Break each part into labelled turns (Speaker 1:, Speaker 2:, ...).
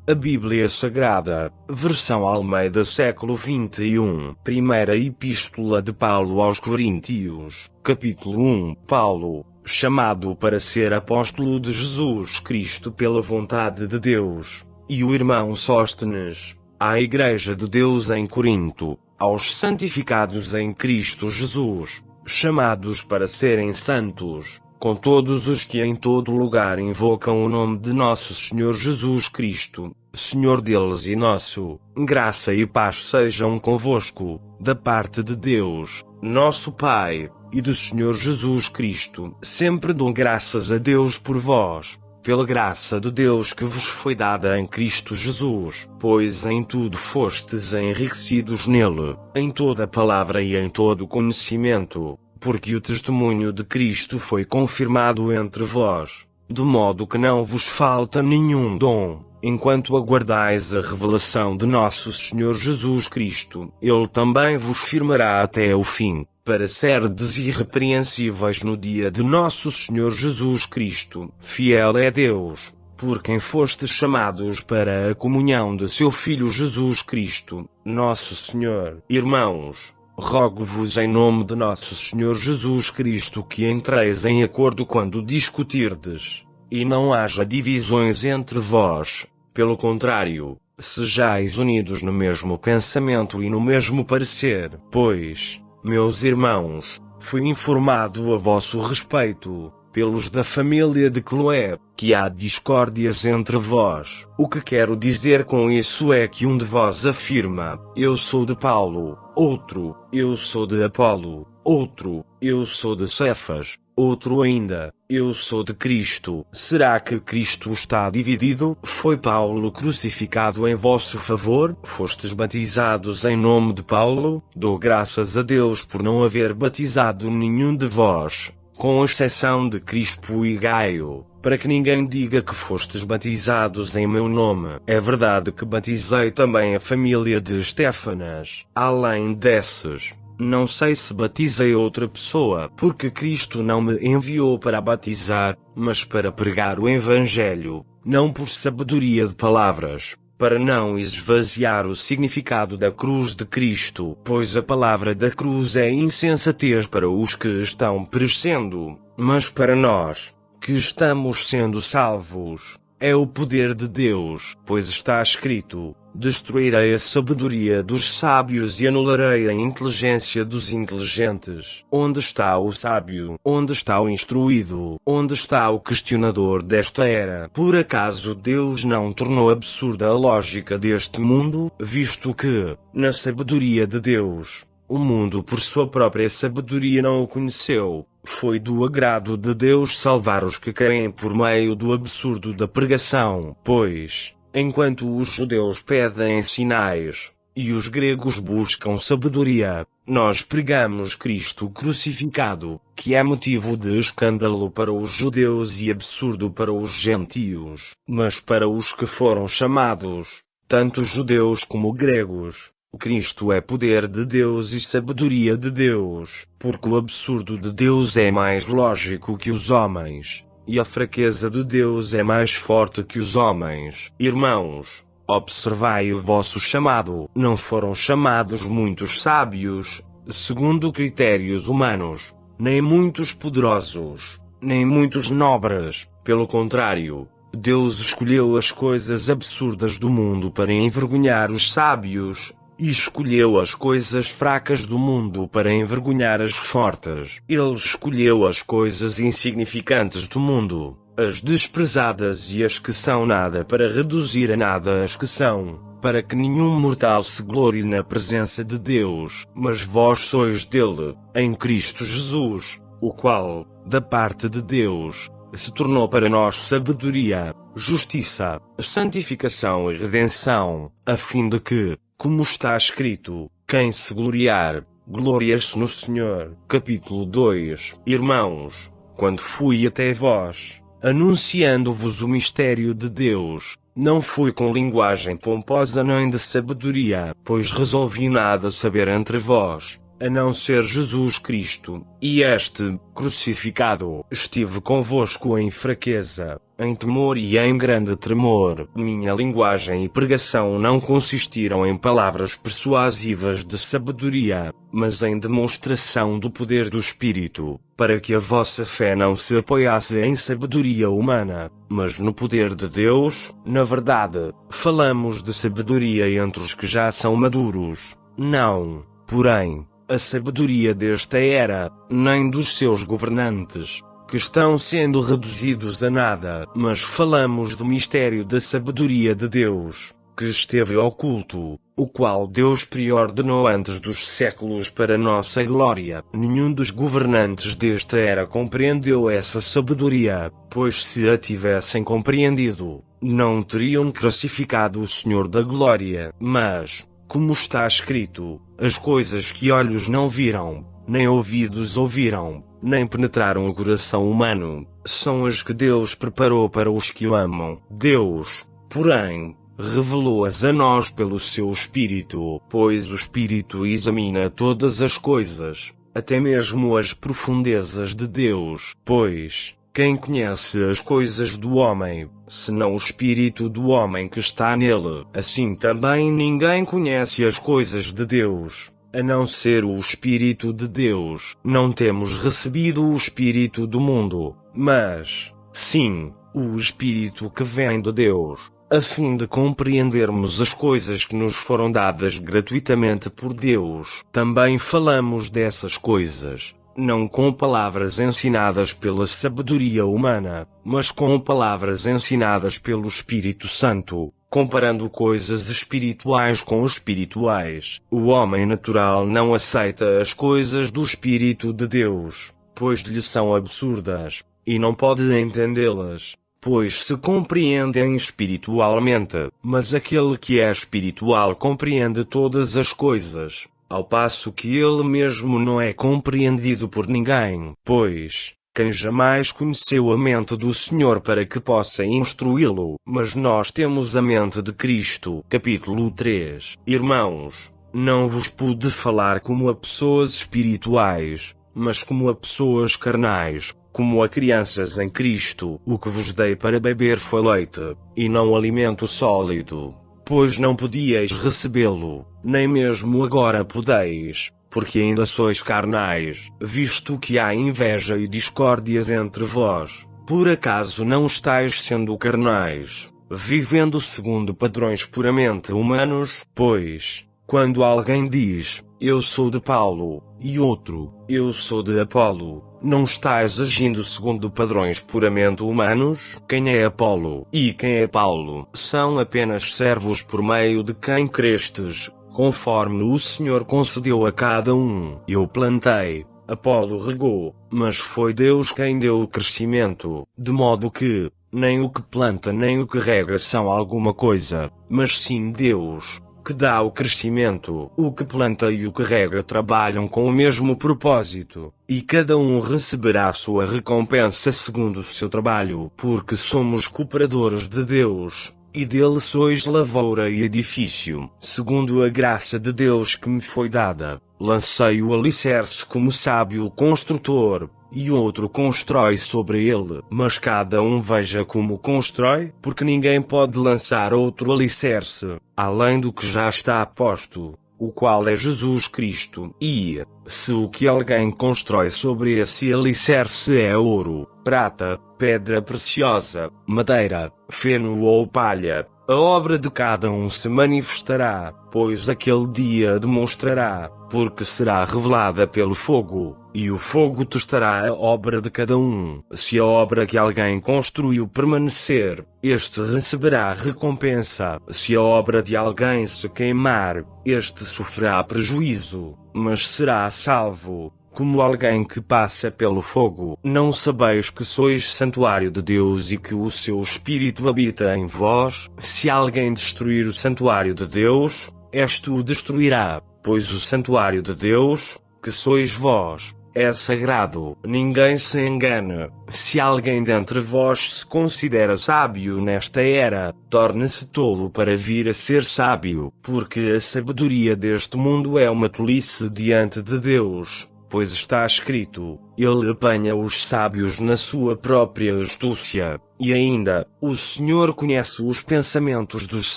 Speaker 1: A Bíblia Sagrada, versão Almeida século XXI. Primeira Epístola de Paulo aos Coríntios, capítulo 1. Paulo, chamado para ser apóstolo de Jesus Cristo pela vontade de Deus, e o irmão Sóstenes, à Igreja de Deus em Corinto, aos santificados em Cristo Jesus, chamados para serem santos, com todos os que em todo lugar invocam o nome de nosso Senhor Jesus Cristo, Senhor deles e nosso, graça e paz sejam convosco, da parte de Deus, nosso Pai, e do Senhor Jesus Cristo. Sempre dou graças a Deus por vós, pela graça de Deus que vos foi dada em Cristo Jesus, pois em tudo fostes enriquecidos nele, em toda palavra e em todo conhecimento, porque o testemunho de Cristo foi confirmado entre vós, de modo que não vos falta nenhum dom, enquanto aguardais a revelação de nosso Senhor Jesus Cristo. Ele também vos firmará até o fim, para serdes irrepreensíveis no dia de nosso Senhor Jesus Cristo. Fiel é Deus, por quem fostes chamados para a comunhão de seu Filho Jesus Cristo, nosso Senhor. Irmãos, rogo-vos em nome de nosso Senhor Jesus Cristo que entreis em acordo quando discutirdes, e não haja divisões entre vós. Pelo contrário, sejais unidos no mesmo pensamento e no mesmo parecer. Pois, meus irmãos, fui informado a vosso respeito, pelos da família de Cloé, que há discórdias entre vós. O que quero dizer com isso é que um de vós afirma: eu sou de Paulo, outro: eu sou de Apolo, outro: eu sou de Cefas, outro ainda: eu sou de Cristo. Será que Cristo está dividido? Foi Paulo crucificado em vosso favor? Fostes batizados em nome de Paulo? Dou graças a Deus por não haver batizado nenhum de vós, com exceção de Crispo e Gaio, para que ninguém diga que fostes batizados em meu nome. É verdade que batizei também a família de Estéfanas. Além desses, não sei se batizei outra pessoa, porque Cristo não me enviou para batizar, mas para pregar o Evangelho, não por sabedoria de palavras, para não esvaziar o significado da cruz de Cristo, pois a palavra da cruz é insensatez para os que estão perecendo, mas para nós, que estamos sendo salvos, é o poder de Deus, pois está escrito: destruirei a sabedoria dos sábios e anularei a inteligência dos inteligentes. Onde está o sábio? Onde está o instruído? Onde está o questionador desta era? Por acaso Deus não tornou absurda a lógica deste mundo, visto que, na sabedoria de Deus, o mundo por sua própria sabedoria não o conheceu? Foi do agrado de Deus salvar os que creem por meio do absurdo da pregação, pois, enquanto os judeus pedem sinais, e os gregos buscam sabedoria, nós pregamos Cristo crucificado, que é motivo de escândalo para os judeus e absurdo para os gentios. Mas para os que foram chamados, tanto judeus como gregos, Cristo é poder de Deus e sabedoria de Deus, porque o absurdo de Deus é mais lógico que os homens, e a fraqueza de Deus é mais forte que os homens. Irmãos, observai o vosso chamado. Não foram chamados muitos sábios, segundo critérios humanos, nem muitos poderosos, nem muitos nobres. Pelo contrário, Deus escolheu as coisas absurdas do mundo para envergonhar os sábios, e escolheu as coisas fracas do mundo para envergonhar as fortes. Ele escolheu as coisas insignificantes do mundo, as desprezadas e as que são nada, para reduzir a nada as que são, para que nenhum mortal se glorie na presença de Deus. Mas vós sois dele, em Cristo Jesus, o qual, da parte de Deus, se tornou para nós sabedoria, justiça, santificação e redenção, a fim de que, como está escrito, quem se gloriar, glorie-se no Senhor. Capítulo 2. Irmãos, quando fui até vós, anunciando-vos o mistério de Deus, não fui com linguagem pomposa nem de sabedoria, pois resolvi nada saber entre vós, a não ser Jesus Cristo, e este, crucificado. Estive convosco em fraqueza, em temor e em grande tremor. Minha linguagem e pregação não consistiram em palavras persuasivas de sabedoria, mas em demonstração do poder do Espírito, para que a vossa fé não se apoiasse em sabedoria humana, mas no poder de Deus. Na verdade, falamos de sabedoria entre os que já são maduros, não, porém, a sabedoria desta era, nem dos seus governantes, que estão sendo reduzidos a nada, mas falamos do mistério da sabedoria de Deus, que esteve oculto, o qual Deus preordenou antes dos séculos para nossa glória. Nenhum dos governantes desta era compreendeu essa sabedoria, pois se a tivessem compreendido, não teriam crucificado o Senhor da glória. Mas, como está escrito, as coisas que olhos não viram, nem ouvidos ouviram, nem penetraram o coração humano, são as que Deus preparou para os que o amam. Deus, porém, revelou-as a nós pelo seu Espírito, pois o Espírito examina todas as coisas, até mesmo as profundezas de Deus. Pois, quem conhece as coisas do homem, senão o Espírito do homem que está nele? Assim também ninguém conhece as coisas de Deus, a não ser o Espírito de Deus. Não temos recebido o Espírito do mundo, mas, sim, o Espírito que vem de Deus, a fim de compreendermos as coisas que nos foram dadas gratuitamente por Deus. Também falamos dessas coisas, não com palavras ensinadas pela sabedoria humana, mas com palavras ensinadas pelo Espírito Santo, comparando coisas espirituais com espirituais. O homem natural não aceita as coisas do Espírito de Deus, pois lhe são absurdas, e não pode entendê-las, pois se compreendem espiritualmente. Mas aquele que é espiritual compreende todas as coisas, ao passo que ele mesmo não é compreendido por ninguém. Pois, quem jamais conheceu a mente do Senhor para que possa instruí-lo? Mas nós temos a mente de Cristo. Capítulo 3. Irmãos, não vos pude falar como a pessoas espirituais, mas como a pessoas carnais, como a crianças em Cristo. O que vos dei para beber foi leite, e não alimento sólido, pois não podíeis recebê-lo, nem mesmo agora podeis, porque ainda sois carnais, visto que há inveja e discórdias entre vós. Por acaso não estáis sendo carnais, vivendo segundo padrões puramente humanos? Pois, quando alguém diz, eu sou de Paulo, e outro, eu sou de Apolo, não estás agindo segundo padrões puramente humanos? Quem é Apolo e quem é Paulo são apenas servos por meio de quem crestes, conforme o Senhor concedeu a cada um. Eu plantei, Apolo regou, mas foi Deus quem deu o crescimento, de modo que, nem o que planta nem o que rega são alguma coisa, mas sim Deus, que dá o crescimento. O que planta e o que rega trabalham com o mesmo propósito, e cada um receberá a sua recompensa segundo o seu trabalho, porque somos cooperadores de Deus, e dele sois lavoura e edifício, segundo a graça de Deus que me foi dada. Lancei o alicerce como sábio construtor, e outro constrói sobre ele. Mas cada um veja como constrói, porque ninguém pode lançar outro alicerce, além do que já está posto, o qual é Jesus Cristo. E, se o que alguém constrói sobre esse alicerce é ouro, prata, pedra preciosa, madeira, feno ou palha, a obra de cada um se manifestará, pois aquele dia demonstrará, porque será revelada pelo fogo, e o fogo testará a obra de cada um. Se a obra que alguém construiu permanecer, este receberá recompensa. Se a obra de alguém se queimar, este sofrerá prejuízo, mas será salvo, como alguém que passa pelo fogo. Não sabeis que sois santuário de Deus e que o seu Espírito habita em vós? Se alguém destruir o santuário de Deus, este o destruirá, pois o santuário de Deus, que sois vós, é sagrado. Ninguém se engane. Se alguém dentre vós se considera sábio nesta era, torne-se tolo para vir a ser sábio, porque a sabedoria deste mundo é uma tolice diante de Deus. Pois está escrito, ele apanha os sábios na sua própria astúcia. E ainda, o Senhor conhece os pensamentos dos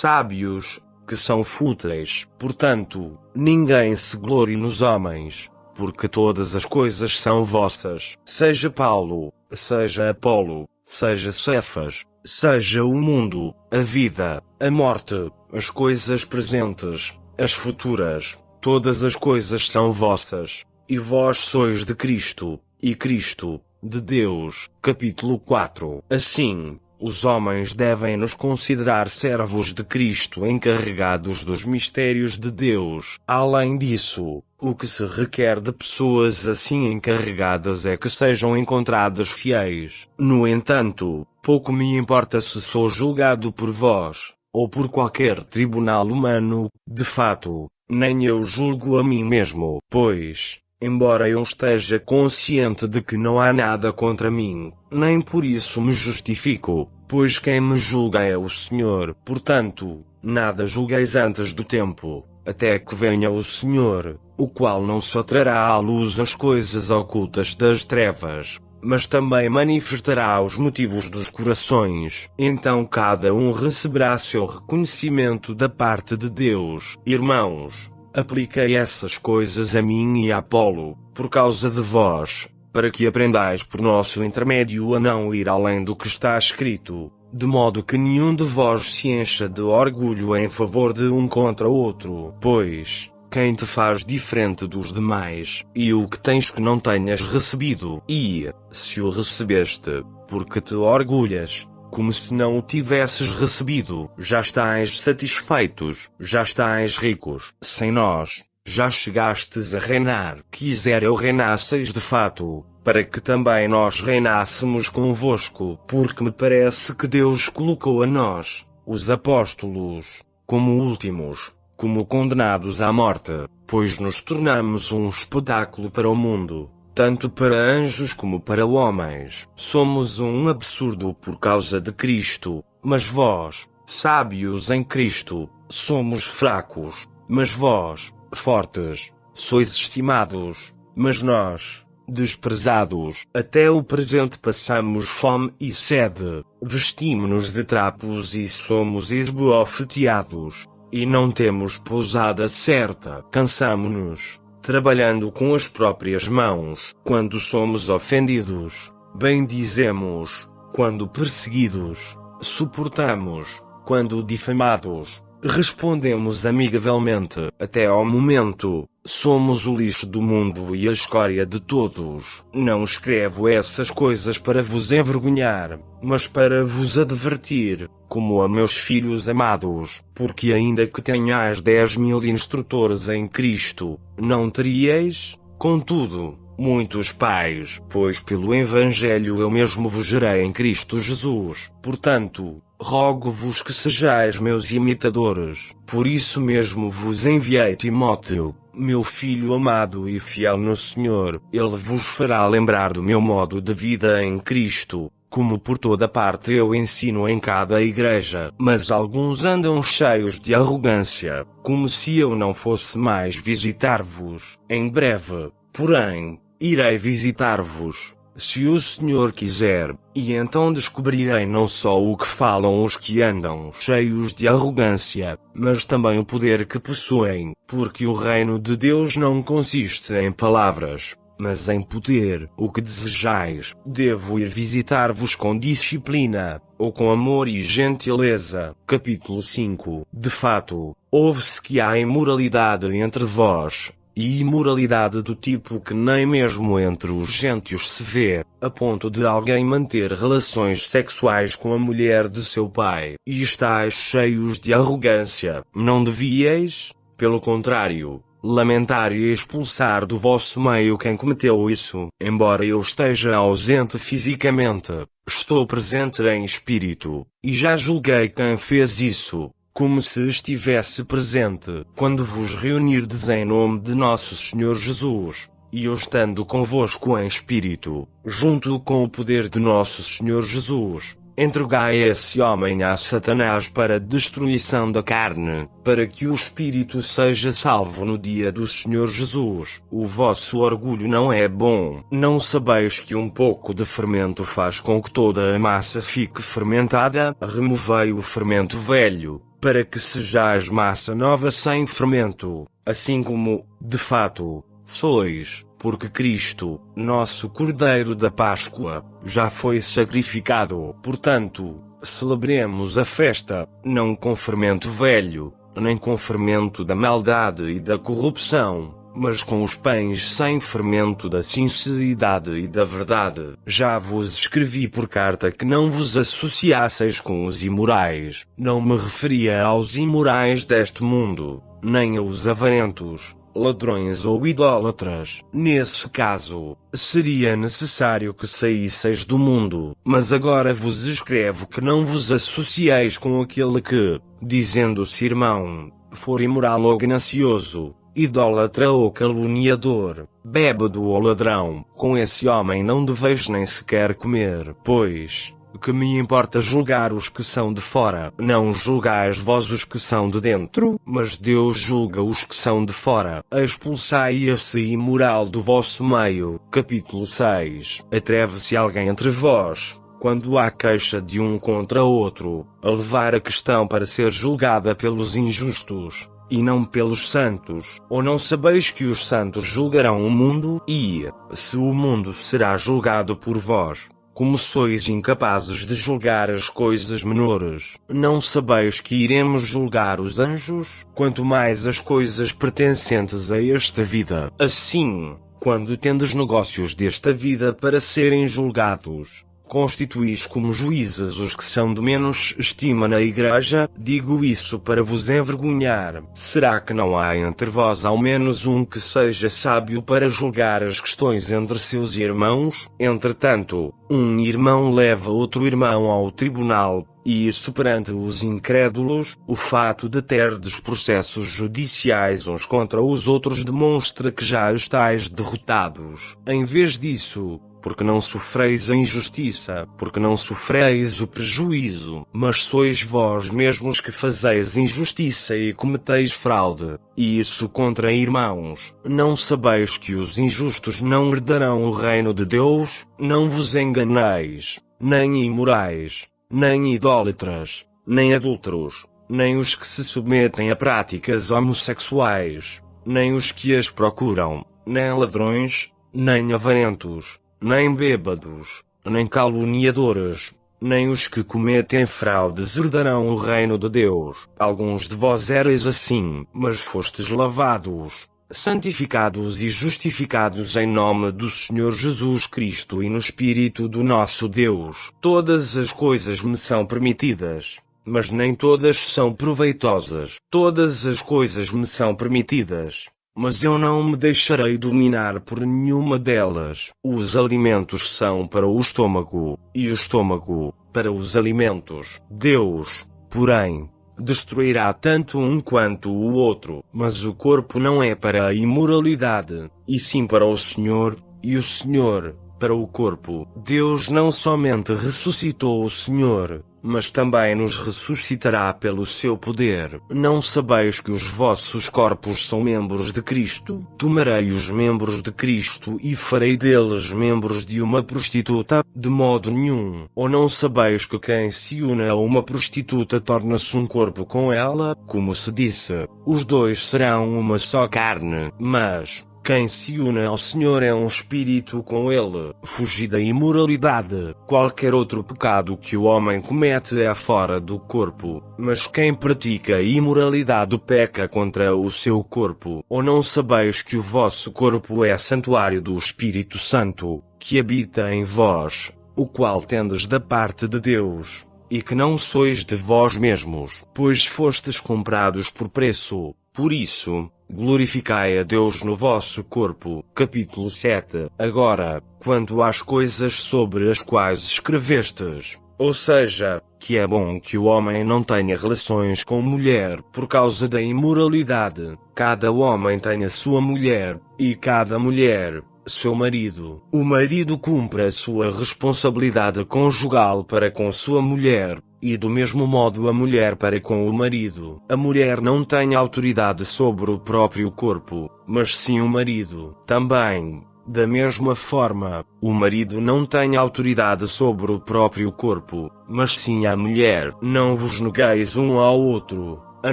Speaker 1: sábios, que são fúteis. Portanto, ninguém se glorie nos homens, porque todas as coisas são vossas. Seja Paulo, seja Apolo, seja Cefas, seja o mundo, a vida, a morte, as coisas presentes, as futuras, todas as coisas são vossas. E vós sois de Cristo, e Cristo, de Deus. Capítulo 4. Assim, os homens devem nos considerar servos de Cristo encarregados dos mistérios de Deus. Além disso, o que se requer de pessoas assim encarregadas é que sejam encontradas fiéis. No entanto, pouco me importa se sou julgado por vós, ou por qualquer tribunal humano. De fato, nem eu julgo a mim mesmo, pois, embora eu esteja consciente de que não há nada contra mim, nem por isso me justifico, pois quem me julga é o Senhor. Portanto, nada julgueis antes do tempo, até que venha o Senhor, o qual não só trará à luz as coisas ocultas das trevas, mas também manifestará os motivos dos corações. Então cada um receberá seu reconhecimento da parte de Deus. Irmãos, apliquei essas coisas a mim e a Apolo, por causa de vós, para que aprendais por nosso intermédio a não ir além do que está escrito, de modo que nenhum de vós se encha de orgulho em favor de um contra outro. Pois, quem te faz diferente dos demais, e o que tens que não tenhas recebido? E, se o recebeste, porque te orgulhas, como se não o tivesses recebido? Já estáis satisfeitos, já estáis ricos. Sem nós, já chegastes a reinar. Quisera eu reinasseis de fato, para que também nós reinássemos convosco. Porque me parece que Deus colocou a nós, os apóstolos, como últimos, como condenados à morte, pois nos tornamos um espetáculo para o mundo, tanto para anjos como para homens. Somos um absurdo por causa de Cristo, mas vós, sábios em Cristo, somos fracos, mas vós, fortes, sois estimados, mas nós, desprezados. Até o presente passamos fome e sede, vestimos-nos de trapos e somos esbofeteados, e não temos pousada certa. Cansamo-nos, trabalhando com as próprias mãos. Quando somos ofendidos, bendizemos. Quando perseguidos, suportamos. Quando difamados, respondemos amigavelmente. Até ao momento, somos o lixo do mundo e a escória de todos. Não escrevo essas coisas para vos envergonhar, mas para vos advertir, como a meus filhos amados, porque ainda que tenhais 10.000 instrutores em Cristo, não teríeis, contudo, muitos pais, pois pelo Evangelho eu mesmo vos gerei em Cristo Jesus. Portanto, rogo-vos que sejais meus imitadores. Por isso mesmo vos enviei Timóteo, meu filho amado e fiel no Senhor. Ele vos fará lembrar do meu modo de vida em Cristo, como por toda parte eu ensino em cada igreja. Mas alguns andam cheios de arrogância, como se eu não fosse mais visitar-vos. Em breve, porém, irei visitar-vos, se o Senhor quiser, e então descobrirei não só o que falam os que andam cheios de arrogância, mas também o poder que possuem, porque o reino de Deus não consiste em palavras, mas em poder. O que desejais? Devo ir visitar-vos com disciplina, ou com amor e gentileza. Capítulo 5. De fato, ouve-se que há imoralidade entre vós, e imoralidade do tipo que nem mesmo entre os gentios se vê, a ponto de alguém manter relações sexuais com a mulher de seu pai. E estáis cheios de arrogância. Não devíeis, pelo contrário, lamentar e expulsar do vosso meio quem cometeu isso. Embora eu esteja ausente fisicamente, estou presente em espírito, e já julguei quem fez isso, como se estivesse presente. Quando vos reunirdes em nome de nosso Senhor Jesus, e eu estando convosco em espírito, junto com o poder de nosso Senhor Jesus, entregai esse homem a Satanás para a destruição da carne, para que o espírito seja salvo no dia do Senhor Jesus. O vosso orgulho não é bom. Não sabeis que um pouco de fermento faz com que toda a massa fique fermentada? Removei o fermento velho, para que sejais massa nova sem fermento, assim como, de fato, sois. Porque Cristo, nosso Cordeiro da Páscoa, já foi sacrificado. Portanto, celebremos a festa, não com fermento velho, nem com fermento da maldade e da corrupção, mas com os pães sem fermento da sinceridade e da verdade. Já vos escrevi por carta que não vos associasseis com os imorais. Não me referia aos imorais deste mundo, nem aos avarentos, ladrões ou idólatras. Nesse caso, seria necessário que saísseis do mundo. Mas agora vos escrevo que não vos associeis com aquele que, dizendo-se irmão, for imoral ou ganancioso, idólatra ou caluniador, bêbado ou ladrão. Com esse homem não deveis nem sequer comer. Pois, que me importa julgar os que são de fora? Não julgais vós os que são de dentro, mas Deus julga os que são de fora. Expulsai esse imoral do vosso meio. Capítulo 6. Atreve-se alguém entre vós, quando há queixa de um contra outro, a levar a questão para ser julgada pelos injustos, e não pelos santos? Ou não sabeis que os santos julgarão o mundo? E, se o mundo será julgado por vós, como sois incapazes de julgar as coisas menores, não sabeis que iremos julgar os anjos? Quanto mais as coisas pertencentes a esta vida. Assim, quando tendes negócios desta vida para serem julgados, constituís como juízes os que são de menos estima na igreja? Digo isso para vos envergonhar. Será que não há entre vós ao menos um que seja sábio para julgar as questões entre seus irmãos? Entretanto, um irmão leva outro irmão ao tribunal, e isso perante os incrédulos. O fato de terdes processos judiciais uns contra os outros demonstra que já estáis derrotados. Em vez disso, porque não sofreis a injustiça, porque não sofreis o prejuízo, mas sois vós mesmos que fazeis injustiça e cometeis fraude, e isso contra irmãos. Não sabeis que os injustos não herdarão o reino de Deus? Não vos enganeis, nem imorais, nem idólatras, nem adúlteros, nem os que se submetem a práticas homossexuais, nem os que as procuram, nem ladrões, nem avarentos, nem bêbados, nem caluniadores, nem os que cometem fraudes herdarão o reino de Deus. Alguns de vós erais assim, mas fostes lavados, santificados e justificados em nome do Senhor Jesus Cristo e no Espírito do nosso Deus. Todas as coisas me são permitidas, mas nem todas são proveitosas. Todas as coisas me são permitidas, mas eu não me deixarei dominar por nenhuma delas. Os alimentos são para o estômago, e o estômago para os alimentos. Deus, porém, destruirá tanto um quanto o outro. Mas o corpo não é para a imoralidade, e sim para o Senhor, e o Senhor para o corpo. Deus não somente ressuscitou o Senhor, mas também nos ressuscitará pelo seu poder. Não sabeis que os vossos corpos são membros de Cristo? Tomarei os membros de Cristo e farei deles membros de uma prostituta? De modo nenhum. Ou não sabeis que quem se une a uma prostituta torna-se um corpo com ela? Como se disse, os dois serão uma só carne. Mas quem se une ao Senhor é um espírito com Ele. Fugi da imoralidade. Qualquer outro pecado que o homem comete é fora do corpo, mas quem pratica a imoralidade peca contra o seu corpo. Ou não sabeis que o vosso corpo é santuário do Espírito Santo, que habita em vós, o qual tendes da parte de Deus, e que não sois de vós mesmos, pois fostes comprados por preço? Por isso, glorificai a Deus no vosso corpo. Capítulo 7. Agora, quanto às coisas sobre as quais escrevestes, Ou seja, que é bom que o homem não tenha relações com mulher por causa da imoralidade. Cada homem tem a sua mulher, e cada mulher, seu marido. O marido cumpre a sua responsabilidade conjugal para com sua mulher, e do mesmo modo a mulher para com o marido. A mulher não tem autoridade sobre o próprio corpo, mas sim o marido. Também, da mesma forma, o marido não tem autoridade sobre o próprio corpo, mas sim a mulher. Não vos negueis um ao outro, a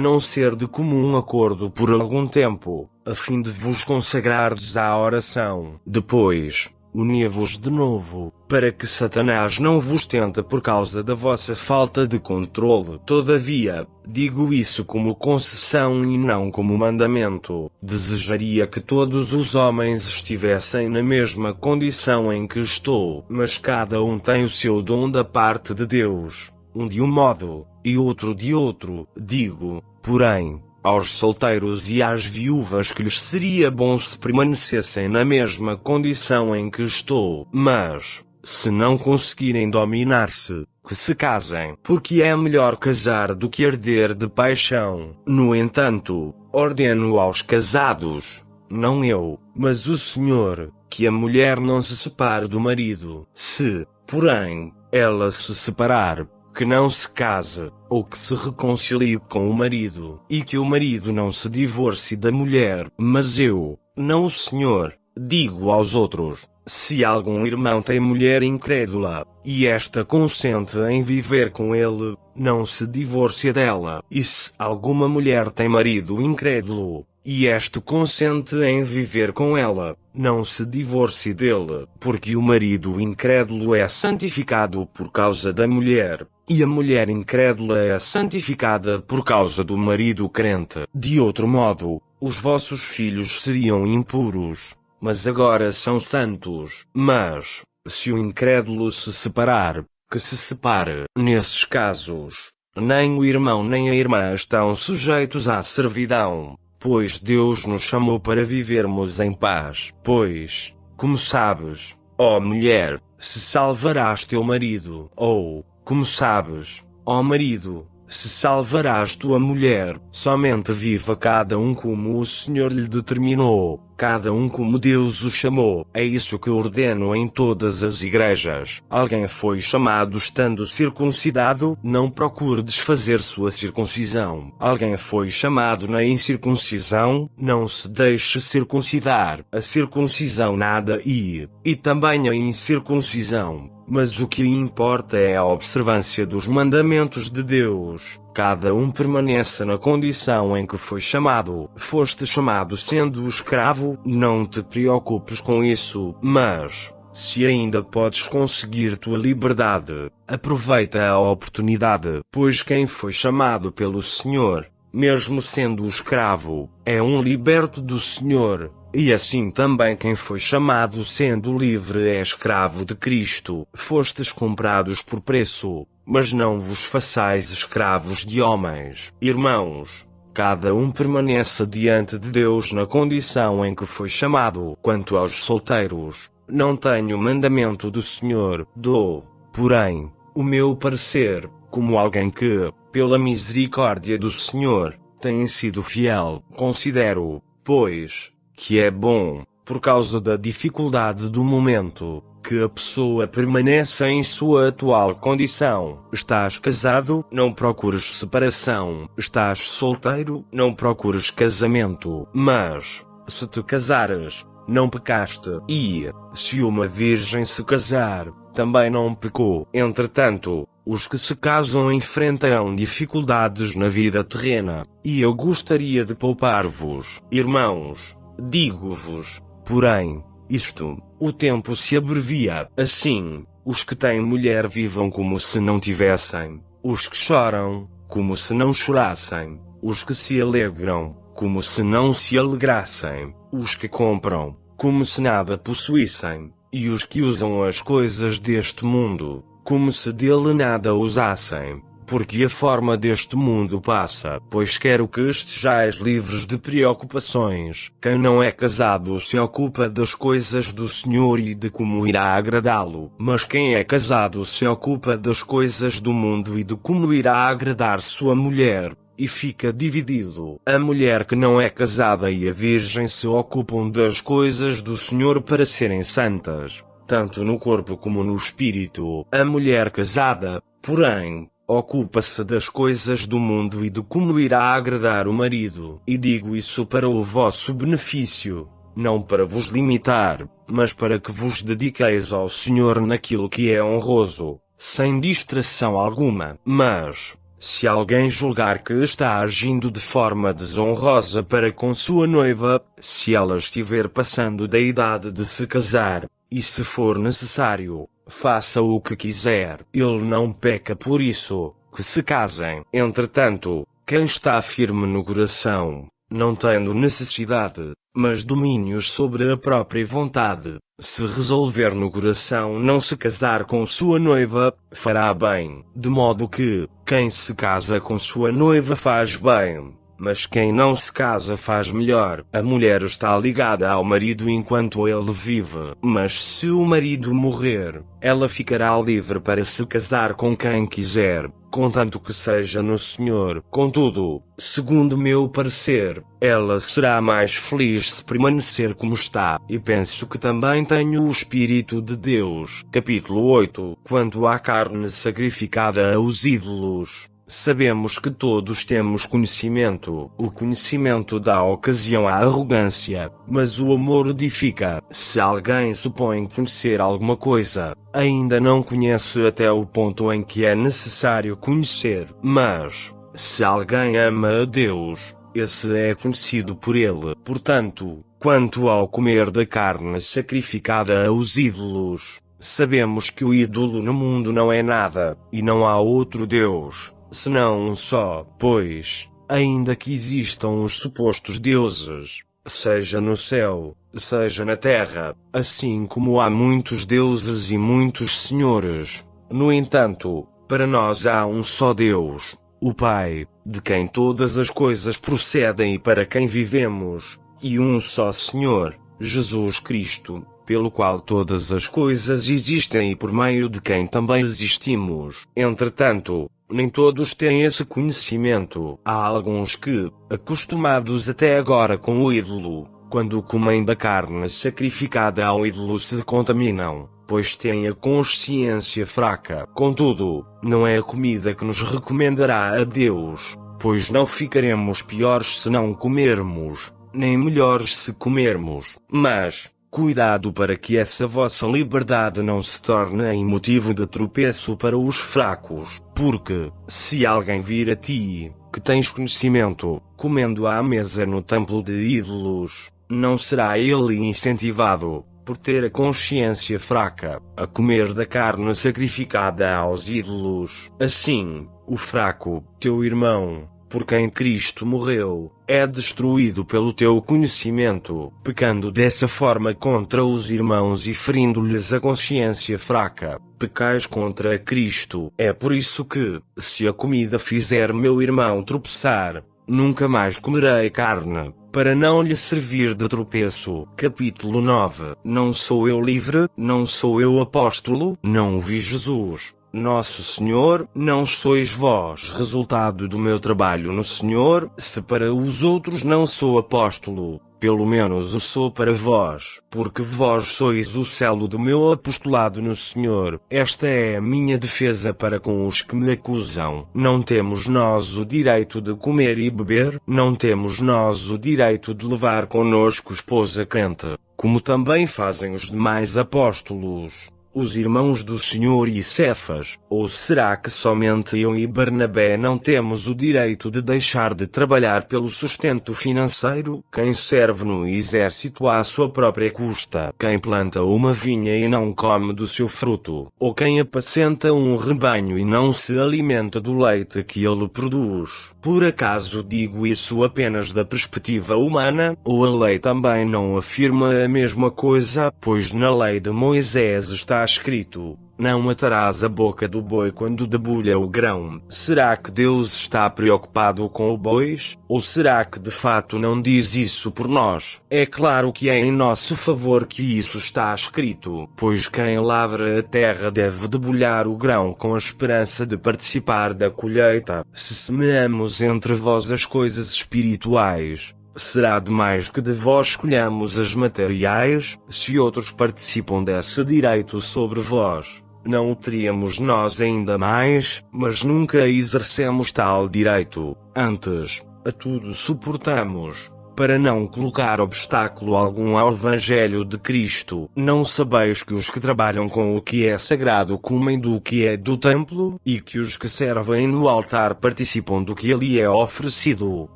Speaker 1: não ser de comum acordo por algum tempo, a fim de vos consagrardes à oração. Depois, uni-vos de novo, para que Satanás não vos tente por causa da vossa falta de controle. Todavia, digo isso como concessão e não como mandamento. Desejaria que todos os homens estivessem na mesma condição em que estou, mas cada um tem o seu dom da parte de Deus, um de um modo, e outro de outro. Digo, porém, aos solteiros e às viúvas que lhes seria bom se permanecessem na mesma condição em que estou. Mas, se não conseguirem dominar-se, que se casem, porque é melhor casar do que arder de paixão. No entanto, ordeno aos casados, não eu, mas o Senhor, que a mulher não se separe do marido. Se, porém, ela se separar, que não se case, ou que se reconcilie com o marido, e que o marido não se divorcie da mulher. Mas eu, não o Senhor, digo aos outros, se algum irmão tem mulher incrédula, e esta consente em viver com ele, não se divorcie dela. E se alguma mulher tem marido incrédulo, e este consente em viver com ela, não se divorcie dele, porque o marido incrédulo é santificado por causa da mulher, e a mulher incrédula é santificada por causa do marido crente. De outro modo, os vossos filhos seriam impuros, mas agora são santos. Mas, se o incrédulo se separar, que se separe. Nesses casos, nem o irmão nem a irmã estão sujeitos à servidão, pois Deus nos chamou para vivermos em paz. Pois, como sabes, ó mulher, se salvarás teu marido, ou, como sabes, ó marido, se salvarás tua mulher. Somente viva cada um como o Senhor lhe determinou, cada um como Deus o chamou. É isso que ordeno em todas as igrejas. Alguém foi chamado estando circuncidado, não procure desfazer sua circuncisão. Alguém foi chamado na incircuncisão, não se deixe circuncidar. A circuncisão nada e também a incircuncisão. Mas o que importa é a observância dos mandamentos de Deus. Cada um permaneça na condição em que foi chamado. Foste chamado sendo escravo, não te preocupes com isso. Mas, se ainda podes conseguir tua liberdade, aproveita a oportunidade. Pois quem foi chamado pelo Senhor, mesmo sendo escravo, é um liberto do Senhor. E assim também quem foi chamado sendo livre é escravo de Cristo. Fostes comprados por preço, mas não vos façais escravos de homens. Irmãos, cada um permaneça diante de Deus na condição em que foi chamado. Quanto aos solteiros, não tenho mandamento do Senhor, dou, porém, o meu parecer, como alguém que, pela misericórdia do Senhor, tem sido fiel. Considero, pois, que é bom, por causa da dificuldade do momento, que a pessoa permaneça em sua atual condição. Estás casado, não procures separação. Estás solteiro, não procures casamento. Mas, se te casares, não pecaste. E, se uma virgem se casar, também não pecou. Entretanto, os que se casam enfrentarão dificuldades na vida terrena, e eu gostaria de poupar-vos, irmãos. Digo-vos, porém, isto, o tempo se abrevia. Assim, os que têm mulher vivam como se não tivessem, os que choram, como se não chorassem, os que se alegram, como se não se alegrassem, os que compram, como se nada possuíssem, e os que usam as coisas deste mundo, como se dele nada usassem. porque a forma deste mundo passa. Pois quero que estejais livres de preocupações. Quem não é casado se ocupa das coisas do Senhor e de como irá agradá-lo. Mas quem é casado se ocupa das coisas do mundo e de como irá agradar sua mulher. E fica dividido. A mulher que não é casada e a virgem se ocupam das coisas do Senhor para serem santas, tanto no corpo como no espírito. A mulher casada, porém, ocupa-se das coisas do mundo e de como irá agradar o marido. E digo isso para o vosso benefício, não para vos limitar, mas para que vos dediqueis ao Senhor naquilo que é honroso, sem distração alguma. Mas, se alguém julgar que está agindo de forma desonrosa para com sua noiva, se ela estiver passando da idade de se casar, e se for necessário, faça o que quiser, ele não peca por isso, que se casem. Entretanto, quem está firme no coração, não tendo necessidade, mas domínios sobre a própria vontade, se resolver no coração não se casar com sua noiva, fará bem, de modo que, quem se casa com sua noiva faz bem, mas quem não se casa faz melhor. A mulher está ligada ao marido enquanto ele vive, mas se o marido morrer, ela ficará livre para se casar com quem quiser, contanto que seja no Senhor. Contudo, segundo meu parecer, ela será mais feliz se permanecer como está, e penso que também tenho o Espírito de Deus. Capítulo 8. Quanto à carne sacrificada aos ídolos, sabemos que todos temos conhecimento. O conhecimento dá ocasião à arrogância, mas o amor edifica. Se alguém supõe conhecer alguma coisa, ainda não conhece até o ponto em que é necessário conhecer. Mas, se alguém ama a Deus, esse é conhecido por ele. Portanto, quanto ao comer da carne sacrificada aos ídolos, sabemos que o ídolo no mundo não é nada, e não há outro Deus senão um só. Pois, ainda que existam os supostos deuses, seja no céu, seja na terra, assim como há muitos deuses e muitos senhores, no entanto, para nós há um só Deus, o Pai, de quem todas as coisas procedem e para quem vivemos, e um só Senhor, Jesus Cristo, pelo qual todas as coisas existem e por meio de quem também existimos. Entretanto, nem todos têm esse conhecimento. Há alguns que, acostumados até agora com o ídolo, quando comem da carne sacrificada ao ídolo se contaminam, pois têm a consciência fraca. Contudo, não é a comida que nos recomendará a Deus, pois não ficaremos piores se não comermos, nem melhores se comermos. Mas, cuidado para que essa vossa liberdade não se torne em motivo de tropeço para os fracos, porque, se alguém vir a ti, que tens conhecimento, comendo à mesa no templo de ídolos, não será ele incentivado, por ter a consciência fraca, a comer da carne sacrificada aos ídolos. Assim, o fraco, teu irmão, por quem Cristo morreu, é destruído pelo teu conhecimento, pecando dessa forma contra os irmãos e ferindo-lhes a consciência fraca, pecais contra Cristo. É por isso que, se a comida fizer meu irmão tropeçar, nunca mais comerei carne, para não lhe servir de tropeço. Capítulo 9. Não sou eu livre, não sou eu apóstolo, não vi Jesus, nosso Senhor, não sois vós resultado do meu trabalho no Senhor. Se para os outros não sou apóstolo, pelo menos o sou para vós, porque vós sois o selo do meu apostolado no Senhor. Esta é a minha defesa para com os que me acusam. Não temos nós o direito de comer e beber? Não temos nós o direito de levar conosco esposa crente, como também fazem os demais apóstolos, os irmãos do Senhor e Cefas? Ou será que somente eu e Barnabé não temos o direito de deixar de trabalhar pelo sustento financeiro? Quem serve no exército à sua própria custa? Quem planta uma vinha e não come do seu fruto? Ou quem apacenta um rebanho e não se alimenta do leite que ele produz? Por acaso digo isso apenas da perspectiva humana? Ou a lei também não afirma a mesma coisa? Pois na lei de Moisés está escrito: Não atarás a boca do boi quando debulha o grão. Será que Deus está preocupado com o boi? Ou será que de fato não diz isso por nós? É claro que é em nosso favor que isso está escrito, pois quem lavra a terra deve debulhar o grão com a esperança de participar da colheita. Se semeamos entre vós as coisas espirituais, será demais que de vós escolhamos as materiais? Se outros participam desse direito sobre vós, não o teríamos nós ainda mais? Mas nunca exercemos tal direito. Antes, a tudo suportamos, para não colocar obstáculo algum ao Evangelho de Cristo. Não sabeis que os que trabalham com o que é sagrado comem do que é do templo, e que os que servem no altar participam do que ali é oferecido?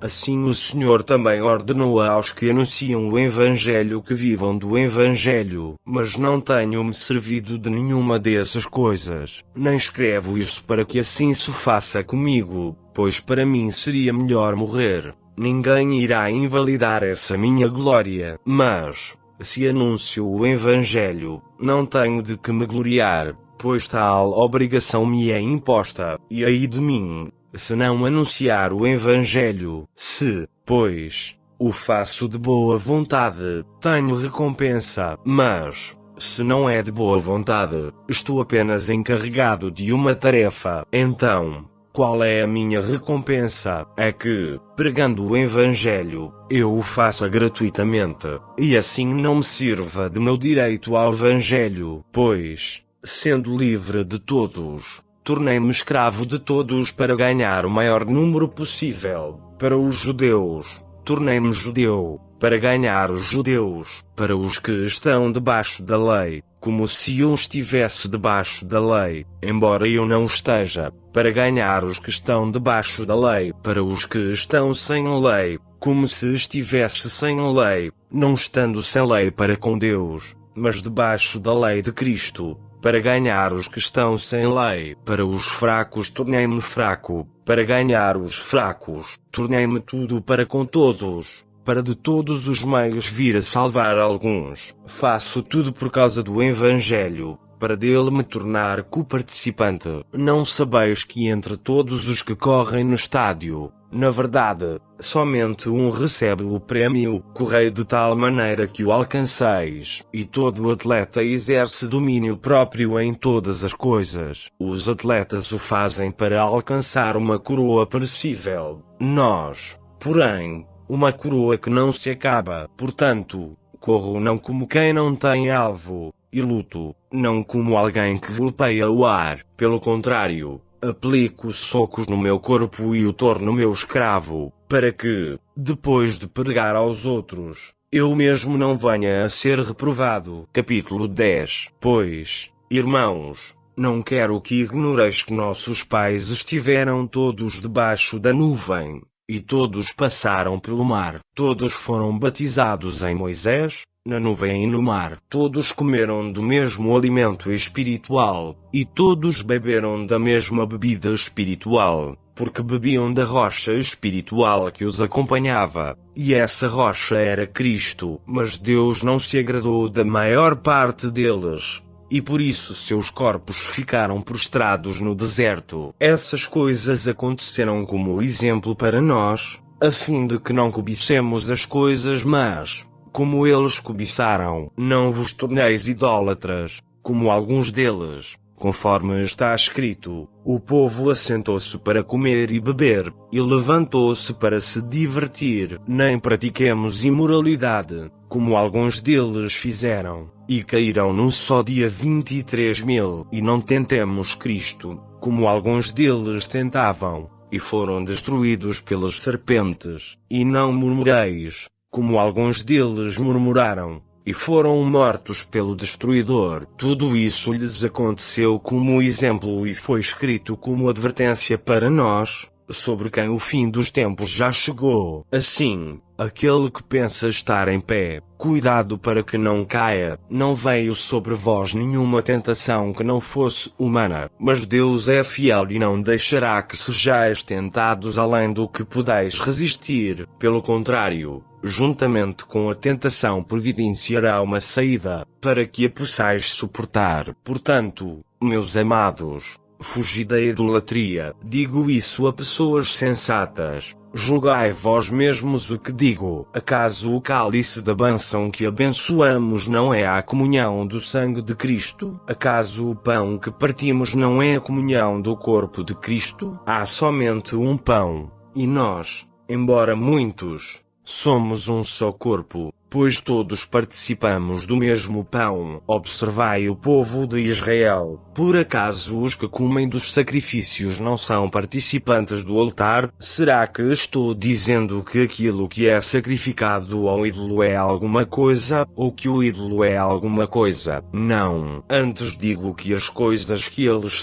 Speaker 1: Assim o Senhor também ordenou aos que anunciam o Evangelho que vivam do Evangelho. Mas não tenho-me servido de nenhuma dessas coisas, nem escrevo isso para que assim se faça comigo, pois para mim seria melhor morrer. Ninguém irá invalidar essa minha glória. Mas, se anuncio o Evangelho, não tenho de que me gloriar, pois tal obrigação me é imposta, e ai de mim, se não anunciar o Evangelho. Se, pois, o faço de boa vontade, tenho recompensa, mas, se não é de boa vontade, estou apenas encarregado de uma tarefa. Então, qual é a minha recompensa? É que, pregando o Evangelho, eu o faça gratuitamente, e assim não me sirva de meu direito ao Evangelho, pois, sendo livre de todos, tornei-me escravo de todos para ganhar o maior número possível. Para os judeus, tornei-me judeu, para ganhar os judeus. Para os que estão debaixo da lei, como se eu estivesse debaixo da lei, embora eu não esteja, para ganhar os que estão debaixo da lei. Para os que estão sem lei, como se estivesse sem lei, não estando sem lei para com Deus, mas debaixo da lei de Cristo, para ganhar os que estão sem lei. Para os fracos tornei-me fraco, para ganhar os fracos. Tornei-me tudo para com todos, para de todos os meios vir a salvar alguns. Faço tudo por causa do Evangelho, para dele me tornar coparticipante. Não sabeis que entre todos os que correm no estádio, na verdade, somente um recebe o prémio? Correi de tal maneira que o alcanceis, e todo atleta exerce domínio próprio em todas as coisas. Os atletas o fazem para alcançar uma coroa perecível. Nós, porém, uma coroa que não se acaba. Portanto, corro não como quem não tem alvo, e luto, não como alguém que golpeia o ar. Pelo contrário, aplico socos no meu corpo e o torno meu escravo, para que, depois de pregar aos outros, eu mesmo não venha a ser reprovado. Capítulo 10. Pois, irmãos, não quero que ignoreis que nossos pais estiveram todos debaixo da nuvem, e todos passaram pelo mar. Todos foram batizados em Moisés, na nuvem e no mar. Todos comeram do mesmo alimento espiritual, e todos beberam da mesma bebida espiritual, porque bebiam da rocha espiritual que os acompanhava, e essa rocha era Cristo. Mas Deus não se agradou da maior parte deles, e por isso seus corpos ficaram prostrados no deserto. Essas coisas aconteceram como exemplo para nós, a fim de que não cobicemos as coisas más, como eles cobiçaram. Não vos torneis idólatras, como alguns deles. Conforme está escrito, o povo assentou-se para comer e beber, e levantou-se para se divertir. Nem pratiquemos imoralidade, como alguns deles fizeram, e caíram num só dia 23.000. E não tentemos Cristo, como alguns deles tentavam, e foram destruídos pelas serpentes. E não murmureis, como alguns deles murmuraram, e foram mortos pelo destruidor. Tudo isso lhes aconteceu como exemplo e foi escrito como advertência para nós, sobre quem o fim dos tempos já chegou. Assim, aquele que pensa estar em pé, cuidado para que não caia. Não veio sobre vós nenhuma tentação que não fosse humana, mas Deus é fiel e não deixará que sejais tentados além do que podeis resistir. Pelo contrário, juntamente com a tentação providenciará uma saída, para que a possais suportar. Portanto, meus amados, fugi da idolatria. Digo isso a pessoas sensatas. Julgai vós mesmos o que digo. Acaso o cálice da bênção que abençoamos não é a comunhão do sangue de Cristo? Acaso o pão que partimos não é a comunhão do corpo de Cristo? Há somente um pão, e nós, embora muitos, somos um só corpo, pois todos participamos do mesmo pão. Observai o povo de Israel. Por acaso os que comem dos sacrifícios não são participantes do altar? Será que estou dizendo que aquilo que é sacrificado ao ídolo é alguma coisa, ou que o ídolo é alguma coisa? Não. Antes digo que as coisas que eles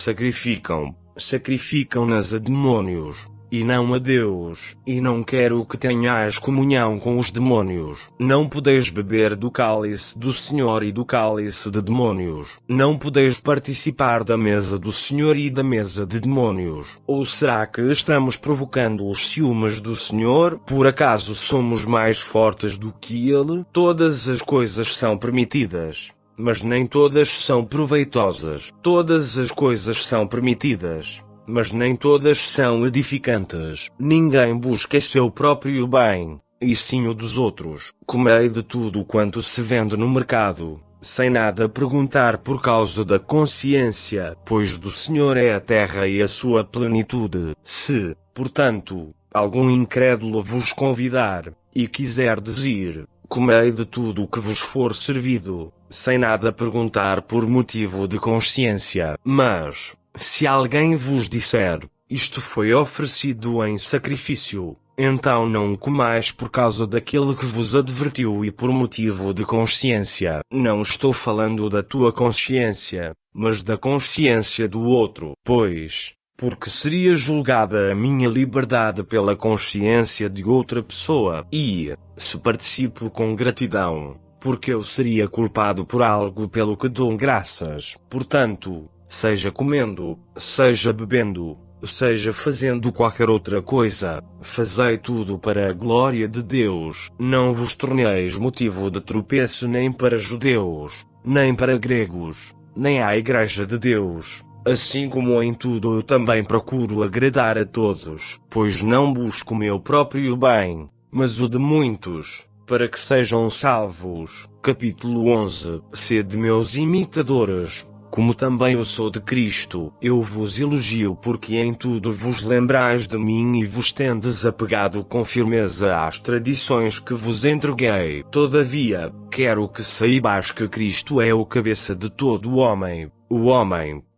Speaker 1: sacrificam-nas a demônios, e não a Deus, e não quero que tenhais comunhão com os demônios. Não podeis beber do cálice do Senhor e do cálice de demônios. Não podeis participar da mesa do Senhor e da mesa de demônios. Ou será que estamos provocando os ciúmes do Senhor? Por acaso somos mais fortes do que Ele? Todas as coisas são permitidas, mas nem todas são proveitosas. Todas as coisas são permitidas, mas nem todas são edificantes. Ninguém busca seu próprio bem, e sim o dos outros. Comei de tudo quanto se vende no mercado, sem nada perguntar por causa da consciência, pois do Senhor é a terra e a sua plenitude. Se, portanto, algum incrédulo vos convidar, e quiserdes ir, comei de tudo o que vos for servido, sem nada perguntar por motivo de consciência. Mas, se alguém vos disser, isto foi oferecido em sacrifício, então não comais por causa daquele que vos advertiu e por motivo de consciência. Não estou falando da tua consciência, mas da consciência do outro. Pois, porque seria julgada a minha liberdade pela consciência de outra pessoa? E, se participo com gratidão, porque eu seria culpado por algo pelo que dou graças? Portanto, seja comendo, seja bebendo, seja fazendo qualquer outra coisa, fazei tudo para a glória de Deus. Não vos torneis motivo de tropeço nem para judeus, nem para gregos, nem à Igreja de Deus. Assim como em tudo eu também procuro agradar a todos, pois não busco meu próprio bem, mas o de muitos, para que sejam salvos. Capítulo 11. Sede meus imitadores, como também eu sou de Cristo. Eu vos elogio porque em tudo vos lembrais de mim e vos tendes apegado com firmeza às tradições que vos entreguei. Todavia, quero que saibais que Cristo é o cabeça de todo o homem,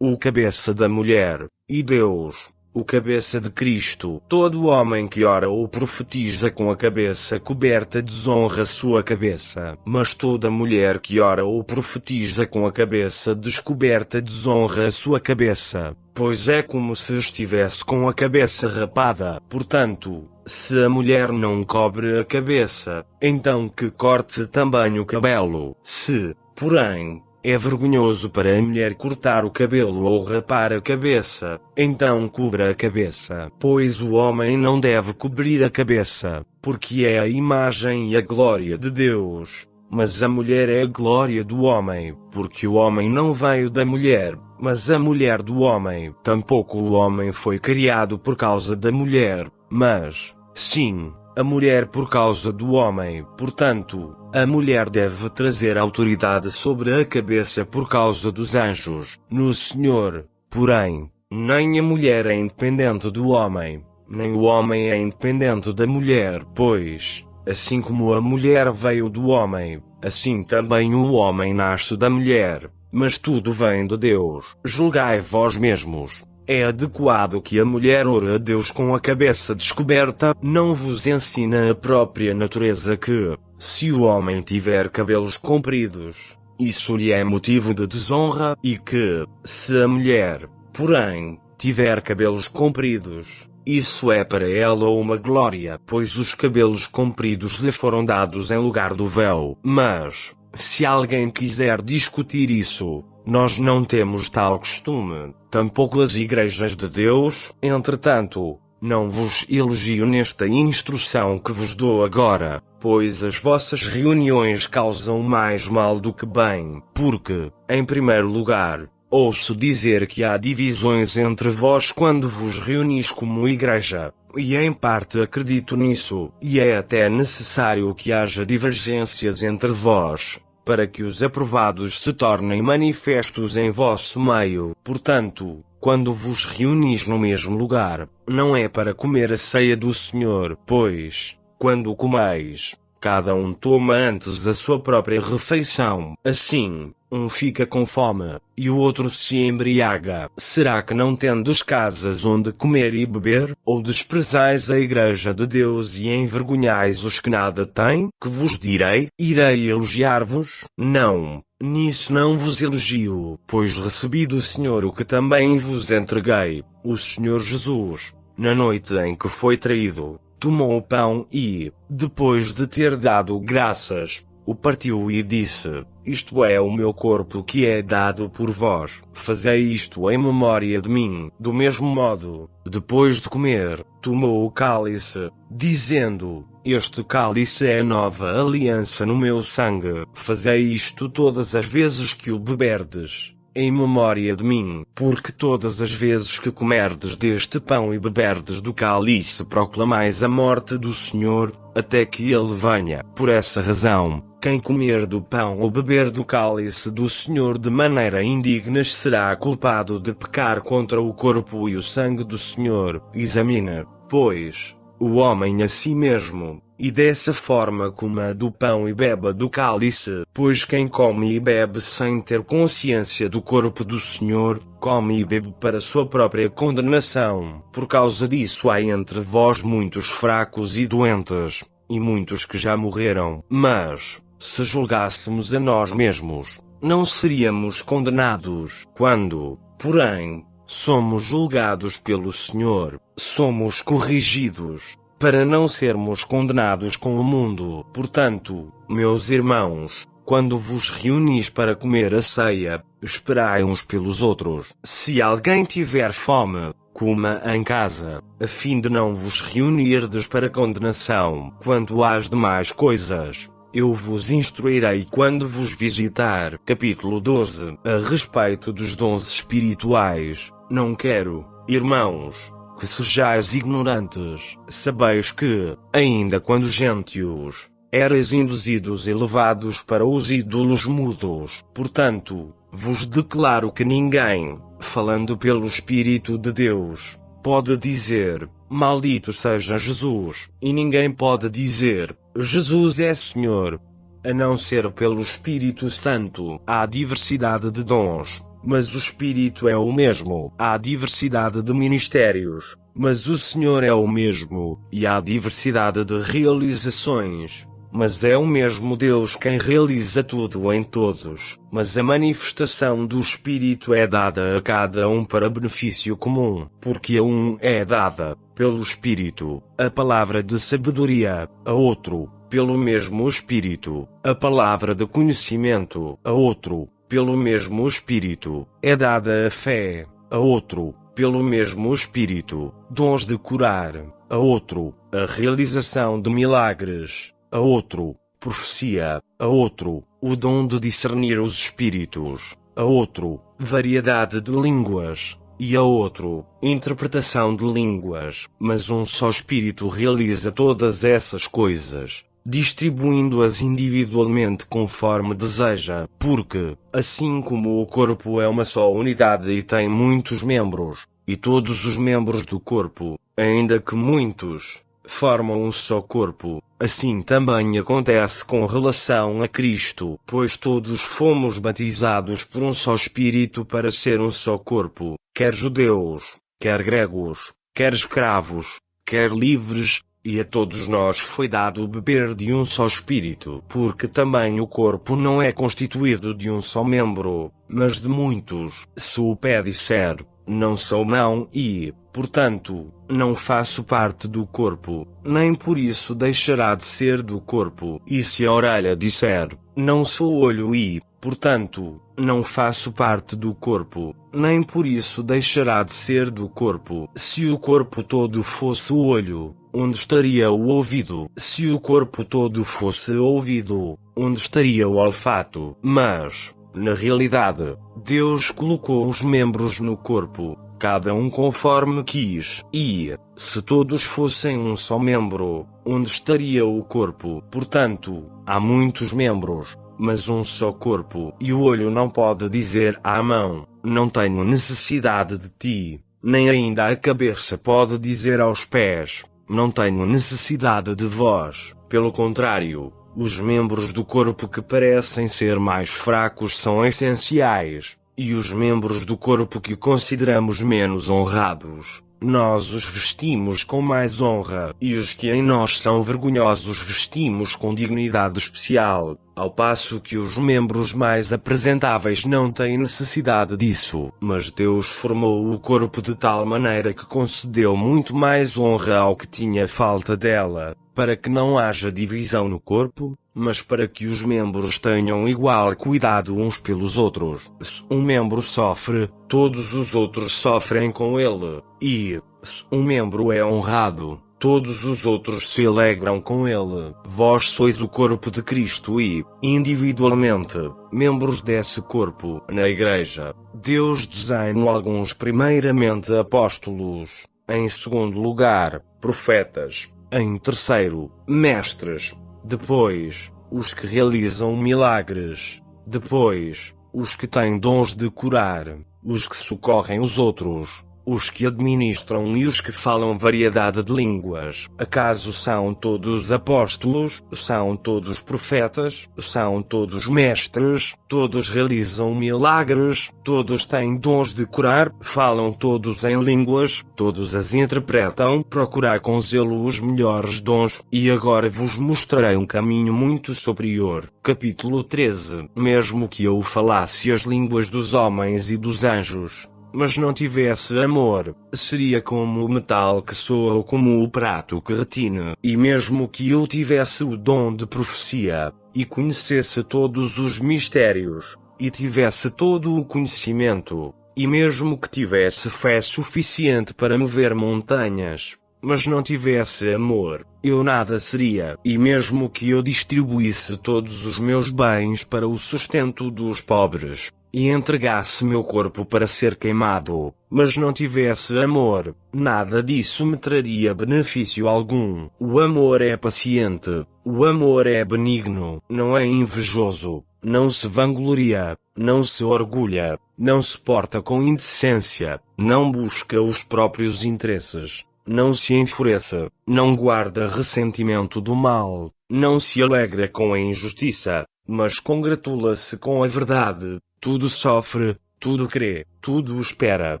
Speaker 1: o cabeça da mulher, e Deus, o cabeça de Cristo. Todo homem que ora ou profetiza com a cabeça coberta desonra sua cabeça, mas toda mulher que ora ou profetiza com a cabeça descoberta desonra a sua cabeça, pois é como se estivesse com a cabeça rapada. Portanto, se a mulher não cobre a cabeça, então que corte também o cabelo. Se, porém, é vergonhoso para a mulher cortar o cabelo ou rapar a cabeça, então cubra a cabeça. Pois o homem não deve cobrir a cabeça, porque é a imagem e a glória de Deus, mas a mulher é a glória do homem, porque o homem não veio da mulher, mas a mulher do homem. Tampouco o homem foi criado por causa da mulher, mas, sim, a mulher por causa do homem. Portanto, a mulher deve trazer autoridade sobre a cabeça por causa dos anjos. No Senhor, porém, nem a mulher é independente do homem, nem o homem é independente da mulher, pois, assim como a mulher veio do homem, assim também o homem nasce da mulher. Mas tudo vem de Deus. Julgai vós mesmos. É adequado que a mulher ore a Deus com a cabeça descoberta? Não vos ensina a própria natureza que, se o homem tiver cabelos compridos, isso lhe é motivo de desonra? E que, se a mulher, porém, tiver cabelos compridos, isso é para ela uma glória, pois os cabelos compridos lhe foram dados em lugar do véu. Mas, se alguém quiser discutir isso, nós não temos tal costume, tampouco as igrejas de Deus. Entretanto, não vos elogio nesta instrução que vos dou agora, pois as vossas reuniões causam mais mal do que bem, porque, em primeiro lugar, ouço dizer que há divisões entre vós quando vos reunis como igreja, e em parte acredito nisso, e é até necessário que haja divergências entre vós, para que os aprovados se tornem manifestos em vosso meio. Portanto, quando vos reunis no mesmo lugar, não é para comer a ceia do Senhor, pois, quando comeis, cada um toma antes a sua própria refeição. Assim, um fica com fome, e o outro se embriaga. Será que não tendes casas onde comer e beber? Ou desprezais a igreja de Deus e envergonhais os que nada têm? Que vos direi? Irei elogiar-vos? Não, nisso não vos elogio, pois recebi do Senhor o que também vos entreguei. O Senhor Jesus, na noite em que foi traído, tomou o pão e, depois de ter dado graças, o partiu e disse: Isto é o meu corpo que é dado por vós, fazei isto em memória de mim. Do mesmo modo, depois de comer, tomou o cálice, dizendo: Este cálice é a nova aliança no meu sangue, fazei isto todas as vezes que o beberdes, em memória de mim, porque todas as vezes que comerdes deste pão e beberdes do cálice proclamais a morte do Senhor, até que ele venha. Por essa razão, quem comer do pão ou beber do cálice do Senhor de maneira indigna será culpado de pecar contra o corpo e o sangue do Senhor. Examina, pois, o homem a si mesmo, e dessa forma coma do pão e beba do cálice, pois quem come e bebe sem ter consciência do corpo do Senhor, come e bebe para sua própria condenação. Por causa disso há entre vós muitos fracos e doentes, e muitos que já morreram. Mas, se julgássemos a nós mesmos, não seríamos condenados. Quando, porém, somos julgados pelo Senhor, somos corrigidos, para não sermos condenados com o mundo. Portanto, meus irmãos, quando vos reunis para comer a ceia, esperai uns pelos outros. Se alguém tiver fome, coma em casa, a fim de não vos reunirdes para condenação. Quanto às demais coisas, eu vos instruirei quando vos visitar. Capítulo 12. A respeito dos dons espirituais, não quero, irmãos, que sejais ignorantes. Sabeis que, ainda quando gentios, erais induzidos e levados para os ídolos mudos. Portanto, vos declaro que ninguém, falando pelo Espírito de Deus, pode dizer: Maldito seja Jesus, e ninguém pode dizer: Jesus é Senhor, a não ser pelo Espírito Santo. Há diversidade de dons, mas o Espírito é o mesmo. Há diversidade de ministérios, mas o Senhor é o mesmo. E há diversidade de realizações, mas é o mesmo Deus quem realiza tudo em todos. Mas a manifestação do Espírito é dada a cada um para benefício comum, porque a um é dada, pelo Espírito, a palavra de sabedoria, a outro, pelo mesmo Espírito, a palavra de conhecimento, a outro, pelo mesmo Espírito, é dada a fé, a outro, pelo mesmo Espírito, dons de curar, a outro, a realização de milagres, a outro, profecia, a outro, o dom de discernir os espíritos, a outro, variedade de línguas, e a outro, interpretação de línguas. Mas um só Espírito realiza todas essas coisas, distribuindo-as individualmente conforme deseja, porque, assim como o corpo é uma só unidade e tem muitos membros, e todos os membros do corpo, ainda que muitos, formam um só corpo, assim também acontece com relação a Cristo, pois todos fomos batizados por um só Espírito para ser um só corpo, quer judeus, quer gregos, quer escravos, quer livres, e a todos nós foi dado beber de um só Espírito, porque também o corpo não é constituído de um só membro, mas de muitos. Se o pé disser: não sou mão e, portanto, não faço parte do corpo, nem por isso deixará de ser do corpo. E se a orelha disser, não sou olho e, portanto, não faço parte do corpo, nem por isso deixará de ser do corpo. Se o corpo todo fosse o olho, onde estaria o ouvido? Se o corpo todo fosse ouvido, onde estaria o olfato? Mas, na realidade, Deus colocou os membros no corpo, cada um conforme quis. E, se todos fossem um só membro, onde estaria o corpo? Portanto, há muitos membros, mas um só corpo. E o olho não pode dizer à mão, não tenho necessidade de ti, nem ainda a cabeça pode dizer aos pés, não tenho necessidade de vós. Pelo contrário, os membros do corpo que parecem ser mais fracos são essenciais, e os membros do corpo que consideramos menos honrados, nós os vestimos com mais honra, e os que em nós são vergonhosos vestimos com dignidade especial, ao passo que os membros mais apresentáveis não têm necessidade disso. Mas Deus formou o corpo de tal maneira que concedeu muito mais honra ao que tinha falta dela, para que não haja divisão no corpo, mas para que os membros tenham igual cuidado uns pelos outros. Se um membro sofre, todos os outros sofrem com ele, e, se um membro é honrado, todos os outros se alegram com ele. Vós sois o corpo de Cristo e, individualmente, membros desse corpo. Na Igreja, Deus designou alguns primeiramente apóstolos, em segundo lugar, profetas, em terceiro, mestres, depois, os que realizam milagres, depois, os que têm dons de curar, os que socorrem os outros, os que administram e os que falam variedade de línguas. Acaso são todos apóstolos? São todos profetas? São todos mestres? Todos realizam milagres? Todos têm dons de curar? Falam todos em línguas? Todos as interpretam? Procurai com zelo os melhores dons, e agora vos mostrarei um caminho muito superior. Capítulo 13. Mesmo que eu falasse as línguas dos homens e dos anjos, mas não tivesse amor, seria como o metal que soa ou como o prato que retine. E mesmo que eu tivesse o dom de profecia, e conhecesse todos os mistérios, e tivesse todo o conhecimento, e mesmo que tivesse fé suficiente para mover montanhas, mas não tivesse amor, eu nada seria. E mesmo que eu distribuísse todos os meus bens para o sustento dos pobres, e entregasse meu corpo para ser queimado, mas não tivesse amor, nada disso me traria benefício algum. O amor é paciente, o amor é benigno, não é invejoso, não se vangloria, não se orgulha, não se porta com indecência, não busca os próprios interesses, não se enfurece, não guarda ressentimento do mal, não se alegra com a injustiça, mas congratula-se com a verdade. Tudo sofre, tudo crê, tudo espera,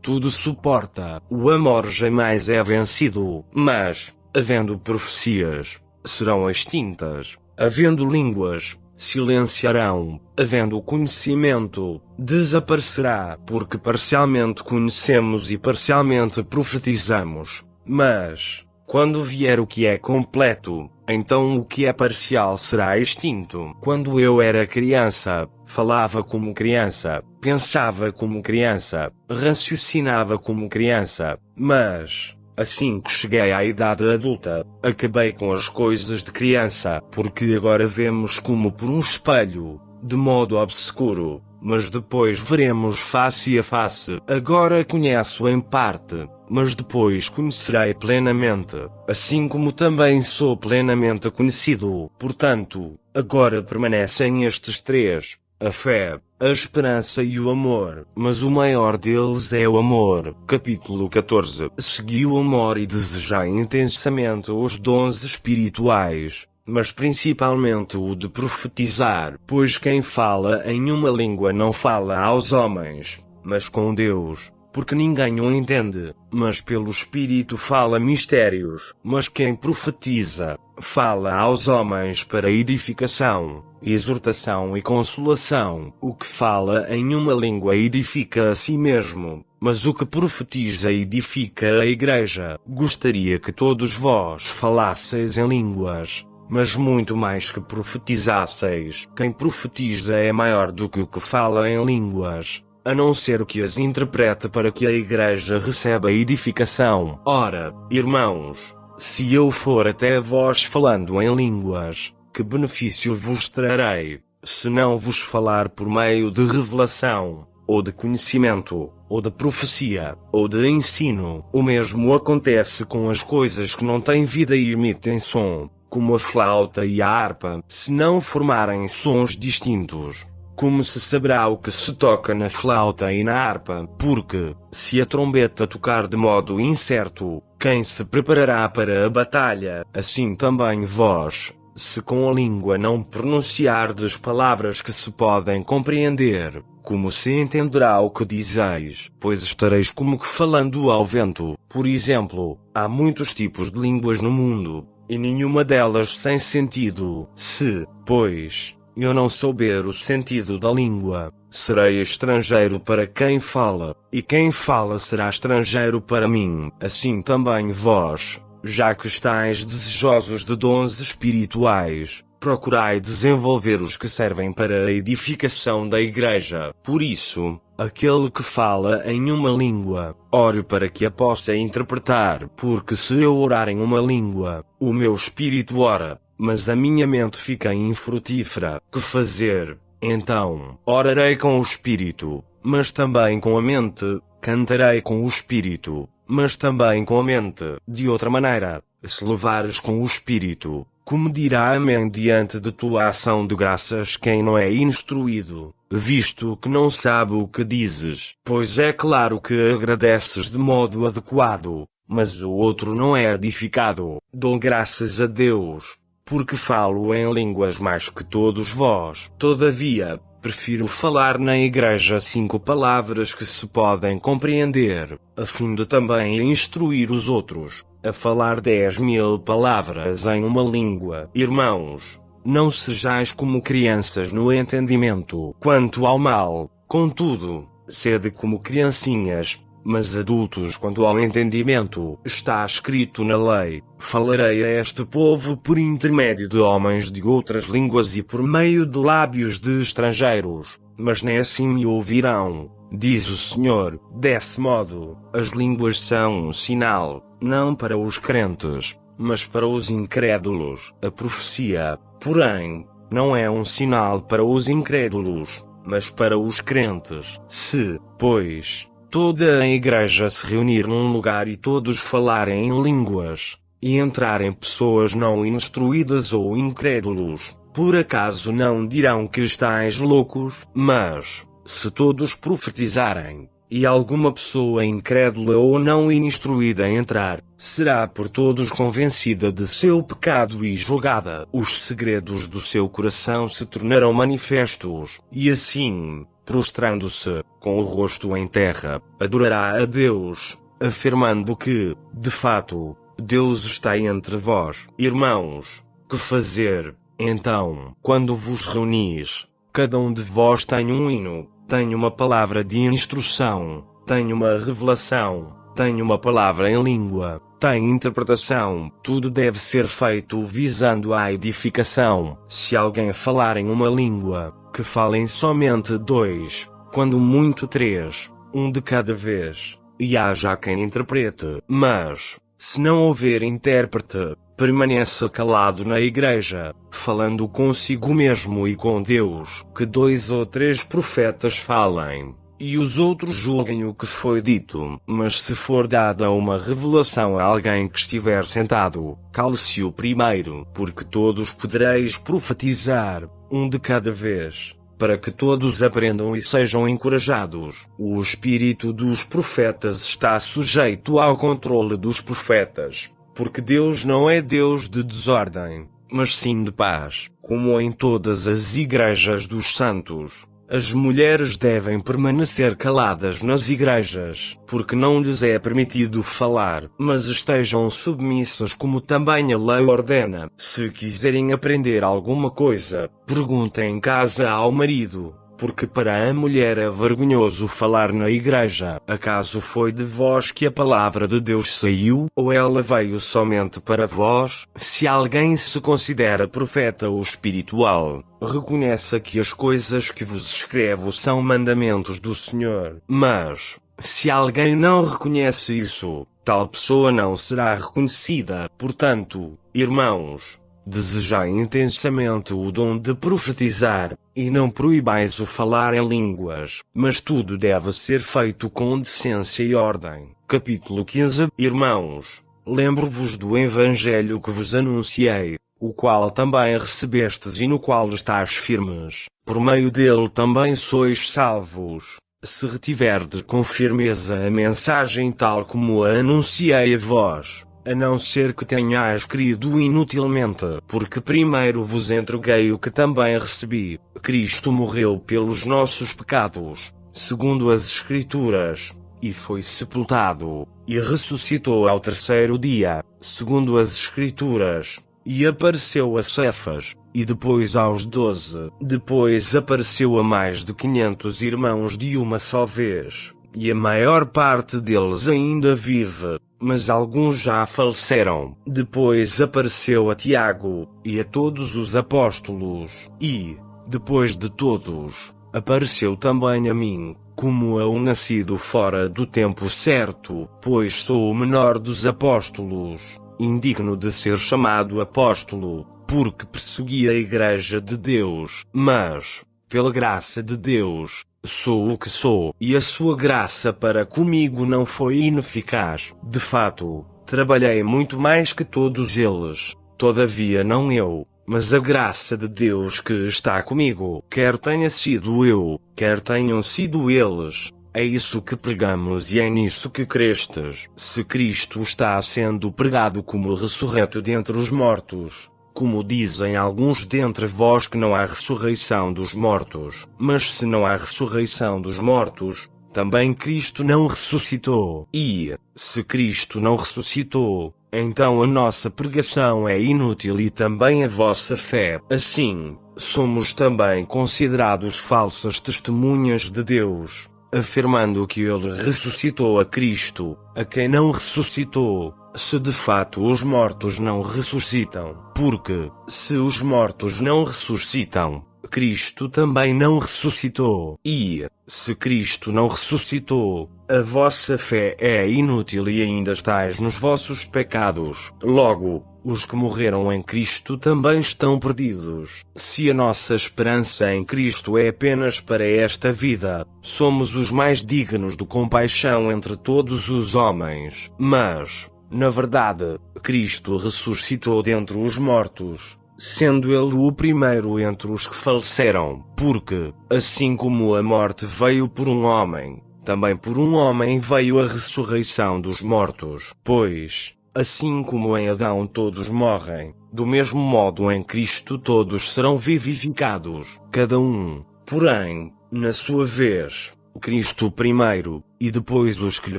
Speaker 1: tudo suporta. O amor jamais é vencido. Mas, havendo profecias, serão extintas. Havendo línguas, silenciarão. Havendo conhecimento, desaparecerá. Porque parcialmente conhecemos e parcialmente profetizamos. Mas, quando vier o que é completo, então o que é parcial será extinto. Quando eu era criança, falava como criança, pensava como criança, raciocinava como criança, mas, assim que cheguei à idade adulta, acabei com as coisas de criança, porque agora vemos como por um espelho, de modo obscuro, mas depois veremos face a face. Agora conheço em parte, mas depois conhecerei plenamente, assim como também sou plenamente conhecido. Portanto, agora permanecem estes três: a fé, a esperança e o amor, mas o maior deles é o amor. Capítulo 14. Segui o amor e desejai intensamente os dons espirituais, mas principalmente o de profetizar, pois quem fala em uma língua não fala aos homens, mas com Deus, porque ninguém o entende, mas pelo Espírito fala mistérios. Mas quem profetiza, fala aos homens para edificação, exortação e consolação. O que fala em uma língua edifica a si mesmo, mas o que profetiza edifica a igreja. Gostaria que todos vós falasseis em línguas, mas muito mais que profetizasseis. Quem profetiza é maior do que o que fala em línguas, a não ser que as interprete para que a igreja receba edificação. Ora, irmãos, se eu for até vós falando em línguas, que benefício vos trarei, se não vos falar por meio de revelação, ou de conhecimento, ou de profecia, ou de ensino? O mesmo acontece com as coisas que não têm vida e emitem som, como a flauta e a harpa, se não formarem sons distintos. Como se saberá o que se toca na flauta e na harpa? Porque, se a trombeta tocar de modo incerto, quem se preparará para a batalha? Assim também vós, se com a língua não pronunciardes palavras que se podem compreender, como se entenderá o que dizeis? Pois estareis como que falando ao vento. Por exemplo, há muitos tipos de línguas no mundo, e nenhuma delas sem sentido. Se, pois, eu não souber o sentido da língua, serei estrangeiro para quem fala, e quem fala será estrangeiro para mim. Assim também vós, já que estáis desejosos de dons espirituais, procurai desenvolver os que servem para a edificação da igreja. Por isso, aquele que fala em uma língua, ore para que a possa interpretar, porque se eu orar em uma língua, o meu espírito ora, mas a minha mente fica infrutífera. Que fazer? Então, orarei com o espírito, mas também com a mente, cantarei com o espírito, mas também com a mente. De outra maneira, se levares com o espírito, como dirá amém diante de tua ação de graças quem não é instruído, visto que não sabe o que dizes? Pois é claro que agradeces de modo adequado, mas o outro não é edificado. Dou graças a Deus, porque falo em línguas mais que todos vós. Todavia, prefiro falar na igreja 5 palavras que se podem compreender, a fim de também instruir os outros, a falar 10.000 palavras em uma língua. Irmãos, não sejais como crianças no entendimento quanto ao mal, contudo, sede como criancinhas, mas adultos quanto ao entendimento. Está escrito na lei: falarei a este povo por intermédio de homens de outras línguas e por meio de lábios de estrangeiros, mas nem assim me ouvirão, diz o Senhor. Desse modo, as línguas são um sinal, não para os crentes, mas para os incrédulos. A profecia, porém, não é um sinal para os incrédulos, mas para os crentes. Se, pois, toda a igreja se reunir num lugar e todos falarem em línguas, e entrarem pessoas não instruídas ou incrédulos, por acaso não dirão que estáis loucos? Mas, se todos profetizarem, e alguma pessoa incrédula ou não instruída entrar, será por todos convencida de seu pecado e julgada. Os segredos do seu coração se tornarão manifestos, e assim, prostrando-se, com o rosto em terra, adorará a Deus, afirmando que, de fato, Deus está entre vós. Irmãos, que fazer, então, quando vos reunis? Cada um de vós tem um hino, tem uma palavra de instrução, tem uma revelação, tem uma palavra em língua, tem interpretação. Tudo deve ser feito visando à edificação. Se alguém falar em uma língua, que falem somente 2, quando muito 3, um de cada vez, e haja quem interprete. Mas, se não houver intérprete, permaneça calado na igreja, falando consigo mesmo e com Deus. Que 2 ou 3 profetas falem, e os outros julguem o que foi dito. Mas se for dada uma revelação a alguém que estiver sentado, cale-se o primeiro, porque todos podereis profetizar, um de cada vez, para que todos aprendam e sejam encorajados. O espírito dos profetas está sujeito ao controle dos profetas, porque Deus não é Deus de desordem, mas sim de paz, como em todas as igrejas dos santos. As mulheres devem permanecer caladas nas igrejas, porque não lhes é permitido falar, mas estejam submissas como também a lei ordena. Se quiserem aprender alguma coisa, perguntem em casa ao marido. Porque para a mulher é vergonhoso falar na igreja. Acaso foi de vós que a palavra de Deus saiu, ou ela veio somente para vós? Se alguém se considera profeta ou espiritual, reconheça que as coisas que vos escrevo são mandamentos do Senhor. Mas, se alguém não reconhece isso, tal pessoa não será reconhecida. Portanto, irmãos, desejai intensamente o dom de profetizar, e não proibais o falar em línguas, mas tudo deve ser feito com decência e ordem. Capítulo 15. Irmãos, lembro-vos do Evangelho que vos anunciei, o qual também recebestes e no qual estáis firmes. Por meio dele também sois salvos, se retiverdes com firmeza a mensagem tal como a anunciei a vós. A não ser que tenhais crido inutilmente, porque primeiro vos entreguei o que também recebi. Cristo morreu pelos nossos pecados, segundo as Escrituras, e foi sepultado, e ressuscitou ao terceiro dia, segundo as Escrituras, e apareceu a Cefas, e depois aos 12. Depois apareceu a mais de 500 irmãos de uma só vez, e a maior parte deles ainda vive, mas alguns já faleceram. Depois apareceu a Tiago, e a todos os apóstolos, e, depois de todos, apareceu também a mim, como a um nascido fora do tempo certo, pois sou o menor dos apóstolos, indigno de ser chamado apóstolo, porque persegui a igreja de Deus, mas, pela graça de Deus, sou o que sou, e a sua graça para comigo não foi ineficaz. De fato, trabalhei muito mais que todos eles, todavia não eu, mas a graça de Deus que está comigo. Quer tenha sido eu, quer tenham sido eles, é isso que pregamos e é nisso que crestes. Se Cristo está sendo pregado como ressurreto dentre os mortos, como dizem alguns dentre vós que não há ressurreição dos mortos, mas se não há ressurreição dos mortos, também Cristo não ressuscitou. E, se Cristo não ressuscitou, então a nossa pregação é inútil e também a vossa fé. Assim, somos também considerados falsas testemunhas de Deus, afirmando que Ele ressuscitou a Cristo, a quem não ressuscitou, se de fato os mortos não ressuscitam. Porque, se os mortos não ressuscitam, Cristo também não ressuscitou. E, se Cristo não ressuscitou, a vossa fé é inútil e ainda estáis nos vossos pecados. Logo, os que morreram em Cristo também estão perdidos. Se a nossa esperança em Cristo é apenas para esta vida, somos os mais dignos de compaixão entre todos os homens. Mas, na verdade, Cristo ressuscitou dentre os mortos, sendo Ele o primeiro entre os que faleceram, porque, assim como a morte veio por um homem, também por um homem veio a ressurreição dos mortos. Pois, assim como em Adão todos morrem, do mesmo modo em Cristo todos serão vivificados, cada um, porém, na sua vez. Cristo primeiro, e depois os que lhe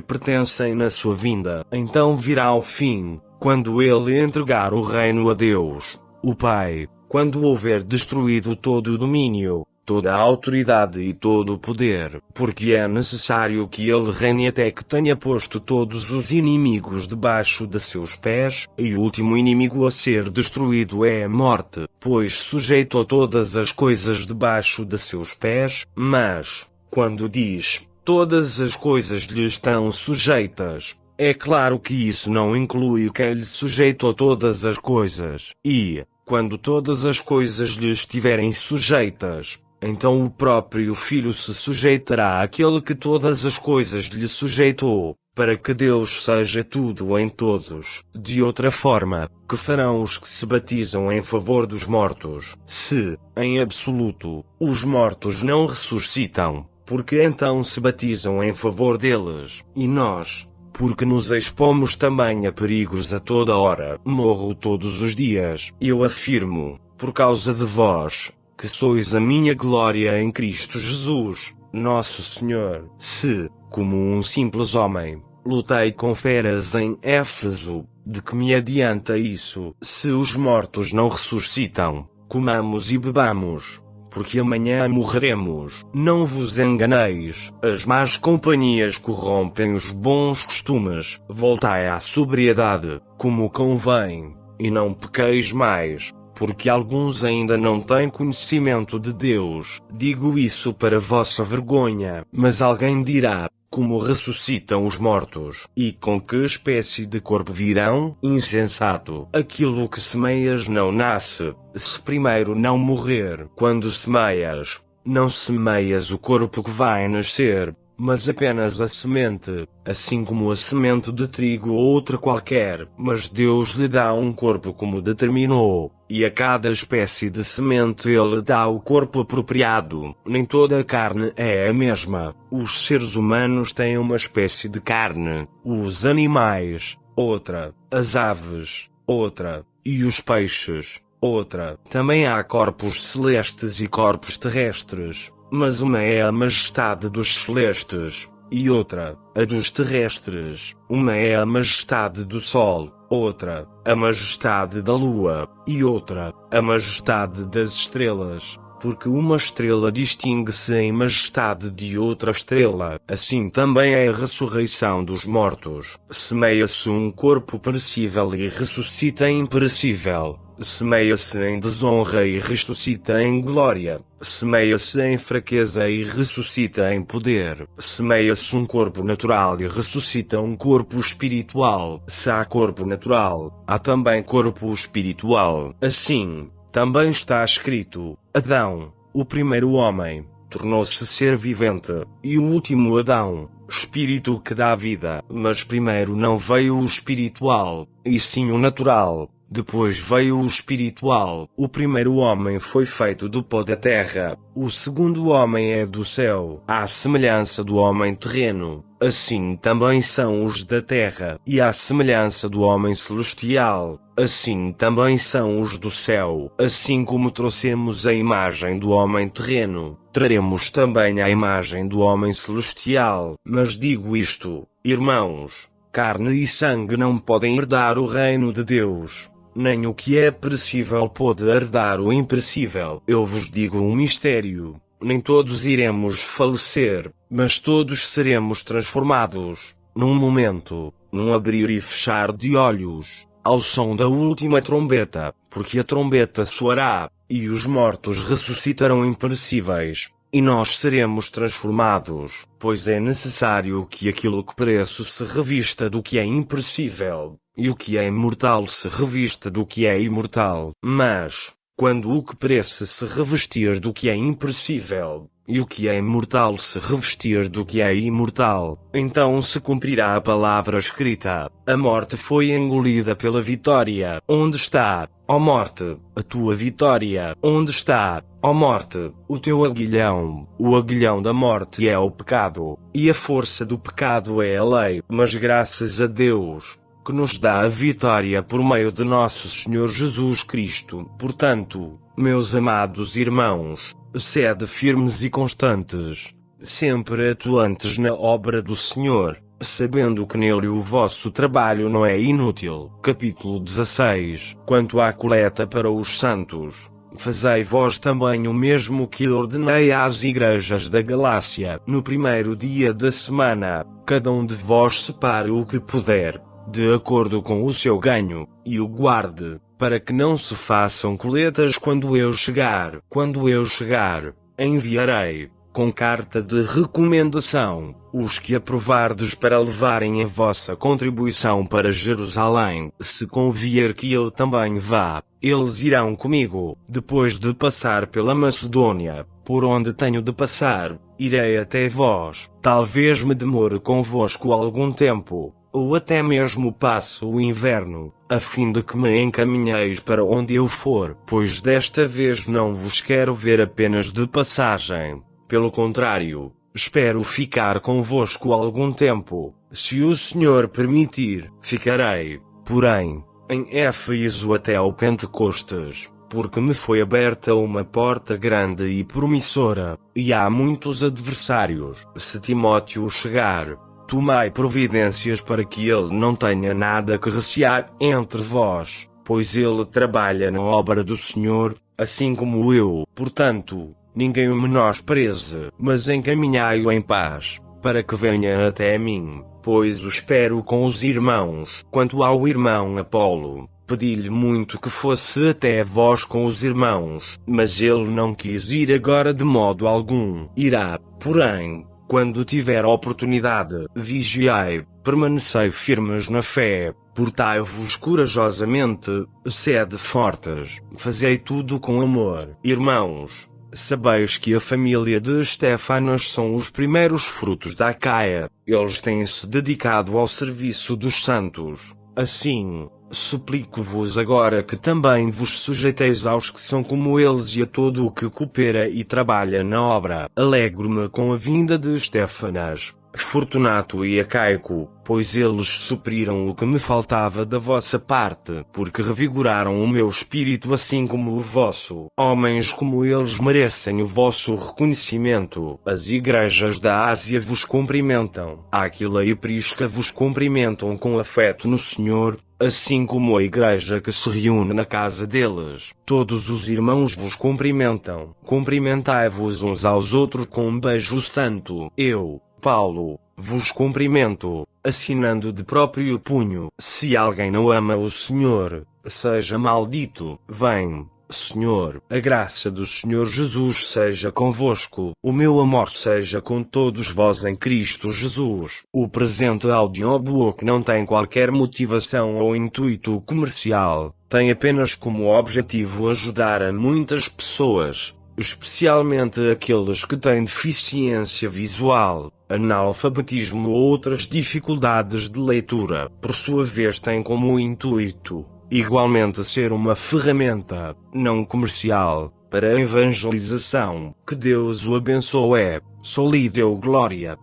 Speaker 1: pertencem na sua vinda. Então virá o fim, quando ele entregar o reino a Deus, o Pai, quando houver destruído todo o domínio, toda a autoridade e todo o poder, porque é necessário que ele reine até que tenha posto todos os inimigos debaixo de seus pés, e o último inimigo a ser destruído é a morte, pois sujeitou todas as coisas debaixo de seus pés. Mas, quando diz, todas as coisas lhe estão sujeitas, é claro que isso não inclui quem lhe sujeitou todas as coisas. E, quando todas as coisas lhe estiverem sujeitas, então o próprio Filho se sujeitará àquele que todas as coisas lhe sujeitou, para que Deus seja tudo em todos. De outra forma, que farão os que se batizam em favor dos mortos, se, em absoluto, os mortos não ressuscitam? Porque então se batizam em favor deles, e nós, porque nos expomos também a perigos a toda hora, morro todos os dias. Eu afirmo, por causa de vós, que sois a minha glória em Cristo Jesus, nosso Senhor. Se, como um simples homem, lutei com feras em Éfeso, de que me adianta isso? Se os mortos não ressuscitam, comamos e bebamos, porque amanhã morreremos. Não vos enganeis, as más companhias corrompem os bons costumes. Voltai à sobriedade, como convém, e não pequeis mais, porque alguns ainda não têm conhecimento de Deus. Digo isso para vossa vergonha. Mas alguém dirá: como ressuscitam os mortos? E com que espécie de corpo virão? Insensato! Aquilo que semeias não nasce, se primeiro não morrer. Quando semeias, não semeias o corpo que vai nascer, mas apenas a semente, assim como a semente de trigo ou outra qualquer. Mas Deus lhe dá um corpo como determinou, e a cada espécie de semente Ele dá o corpo apropriado. Nem toda a carne é a mesma. Os seres humanos têm uma espécie de carne, os animais, outra, as aves, outra, e os peixes, outra. Também há corpos celestes e corpos terrestres. Mas uma é a majestade dos celestes, e outra, a dos terrestres. Uma é a majestade do sol, outra, a majestade da lua, e outra, a majestade das estrelas. Porque uma estrela distingue-se em majestade de outra estrela. Assim também é a ressurreição dos mortos. Semeia-se um corpo perecível e ressuscita imperecível. Semeia-se em desonra e ressuscita em glória. Semeia-se em fraqueza e ressuscita em poder. Semeia-se um corpo natural e ressuscita um corpo espiritual. Se há corpo natural, há também corpo espiritual. Assim, também está escrito: Adão, o primeiro homem, tornou-se ser vivente, e o último Adão, espírito que dá vida. Mas primeiro não veio o espiritual, e sim o natural. Depois veio o espiritual. O primeiro homem foi feito do pó da terra, o segundo homem é do céu. À semelhança do homem terreno, assim também são os da terra. E à semelhança do homem celestial, assim também são os do céu. Assim como trouxemos a imagem do homem terreno, traremos também a imagem do homem celestial. Mas digo isto, irmãos: carne e sangue não podem herdar o reino de Deus, nem o que é perecível pode herdar o imperecível. Eu vos digo um mistério: nem todos iremos falecer, mas todos seremos transformados, num momento, num abrir e fechar de olhos, ao som da última trombeta. Porque a trombeta soará, e os mortos ressuscitarão imperecíveis, e nós seremos transformados. Pois é necessário que aquilo que perece se revista do que é imperecível, e o que é imortal se revista do que é imortal. Mas, quando o que perece se revestir do que é imperecível, e o que é imortal se revestir do que é imortal, então se cumprirá a palavra escrita: a morte foi engolida pela vitória. Onde está, ó morte, a tua vitória? Onde está, ó morte, o teu aguilhão? O aguilhão da morte é o pecado, e a força do pecado é a lei. Mas graças a Deus, que nos dá a vitória por meio de nosso Senhor Jesus Cristo. Portanto, meus amados irmãos, sede firmes e constantes, sempre atuantes na obra do Senhor, sabendo que nele o vosso trabalho não é inútil. Capítulo 16. Quanto à coleta para os santos, fazei vós também o mesmo que ordenei às igrejas da Galácia. No primeiro dia da semana, cada um de vós separe o que puder, de acordo com o seu ganho, e o guarde, para que não se façam coletas quando eu chegar. Quando eu chegar, enviarei, com carta de recomendação, os que aprovardes para levarem a vossa contribuição para Jerusalém. Se convier que eu também vá, eles irão comigo. Depois de passar pela Macedônia, por onde tenho de passar, irei até vós. Talvez me demore convosco algum tempo, ou até mesmo passo o inverno, a fim de que me encaminheis para onde eu for. Pois desta vez não vos quero ver apenas de passagem. Pelo contrário, espero ficar convosco algum tempo. Se o Senhor permitir, ficarei, porém, em Éfeso até ao Pentecostes. porque me foi aberta uma porta grande e promissora, e há muitos adversários. Se Timóteo chegar, tomai providências para que ele não tenha nada que recear entre vós, pois ele trabalha na obra do Senhor, assim como eu. Portanto, ninguém o menospreze, mas encaminhai-o em paz, para que venha até mim, pois o espero com os irmãos. Quanto ao irmão Apolo, pedi-lhe muito que fosse até vós com os irmãos, mas ele não quis ir agora de modo algum. Irá, porém, quando tiver oportunidade. Vigiai, permanecei firmes na fé, portai-vos corajosamente, sede fortes, fazei tudo com amor. Irmãos, sabeis que a família de Estéfanas são os primeiros frutos da Acaia. Eles têm-se dedicado ao serviço dos santos. Assim, suplico-vos agora que também vos sujeiteis aos que são como eles e a todo o que coopera e trabalha na obra. Alegro-me com a vinda de Estéfanas, Fortunato e Acaico, pois eles supriram o que me faltava da vossa parte, porque revigoraram o meu espírito assim como o vosso. Homens como eles merecem o vosso reconhecimento. As igrejas da Ásia vos cumprimentam. Áquila e Prisca vos cumprimentam com afeto no Senhor, assim como a igreja que se reúne na casa deles. Todos os irmãos vos cumprimentam. Cumprimentai-vos uns aos outros com um beijo santo. Eu, Paulo, vos cumprimento, assinando de próprio punho. Se alguém não ama o Senhor, seja maldito. Vem, Senhor, a graça do Senhor Jesus seja convosco. O meu amor seja com todos vós em Cristo Jesus. O presente audiobook não tem qualquer motivação ou intuito comercial, tem apenas como objetivo ajudar a muitas pessoas, especialmente aqueles que têm deficiência visual, analfabetismo ou outras dificuldades de leitura. Por sua vez, tem como intuito, igualmente, ser uma ferramenta, não comercial, para a evangelização. Que Deus o abençoe. Só lhe deu glória.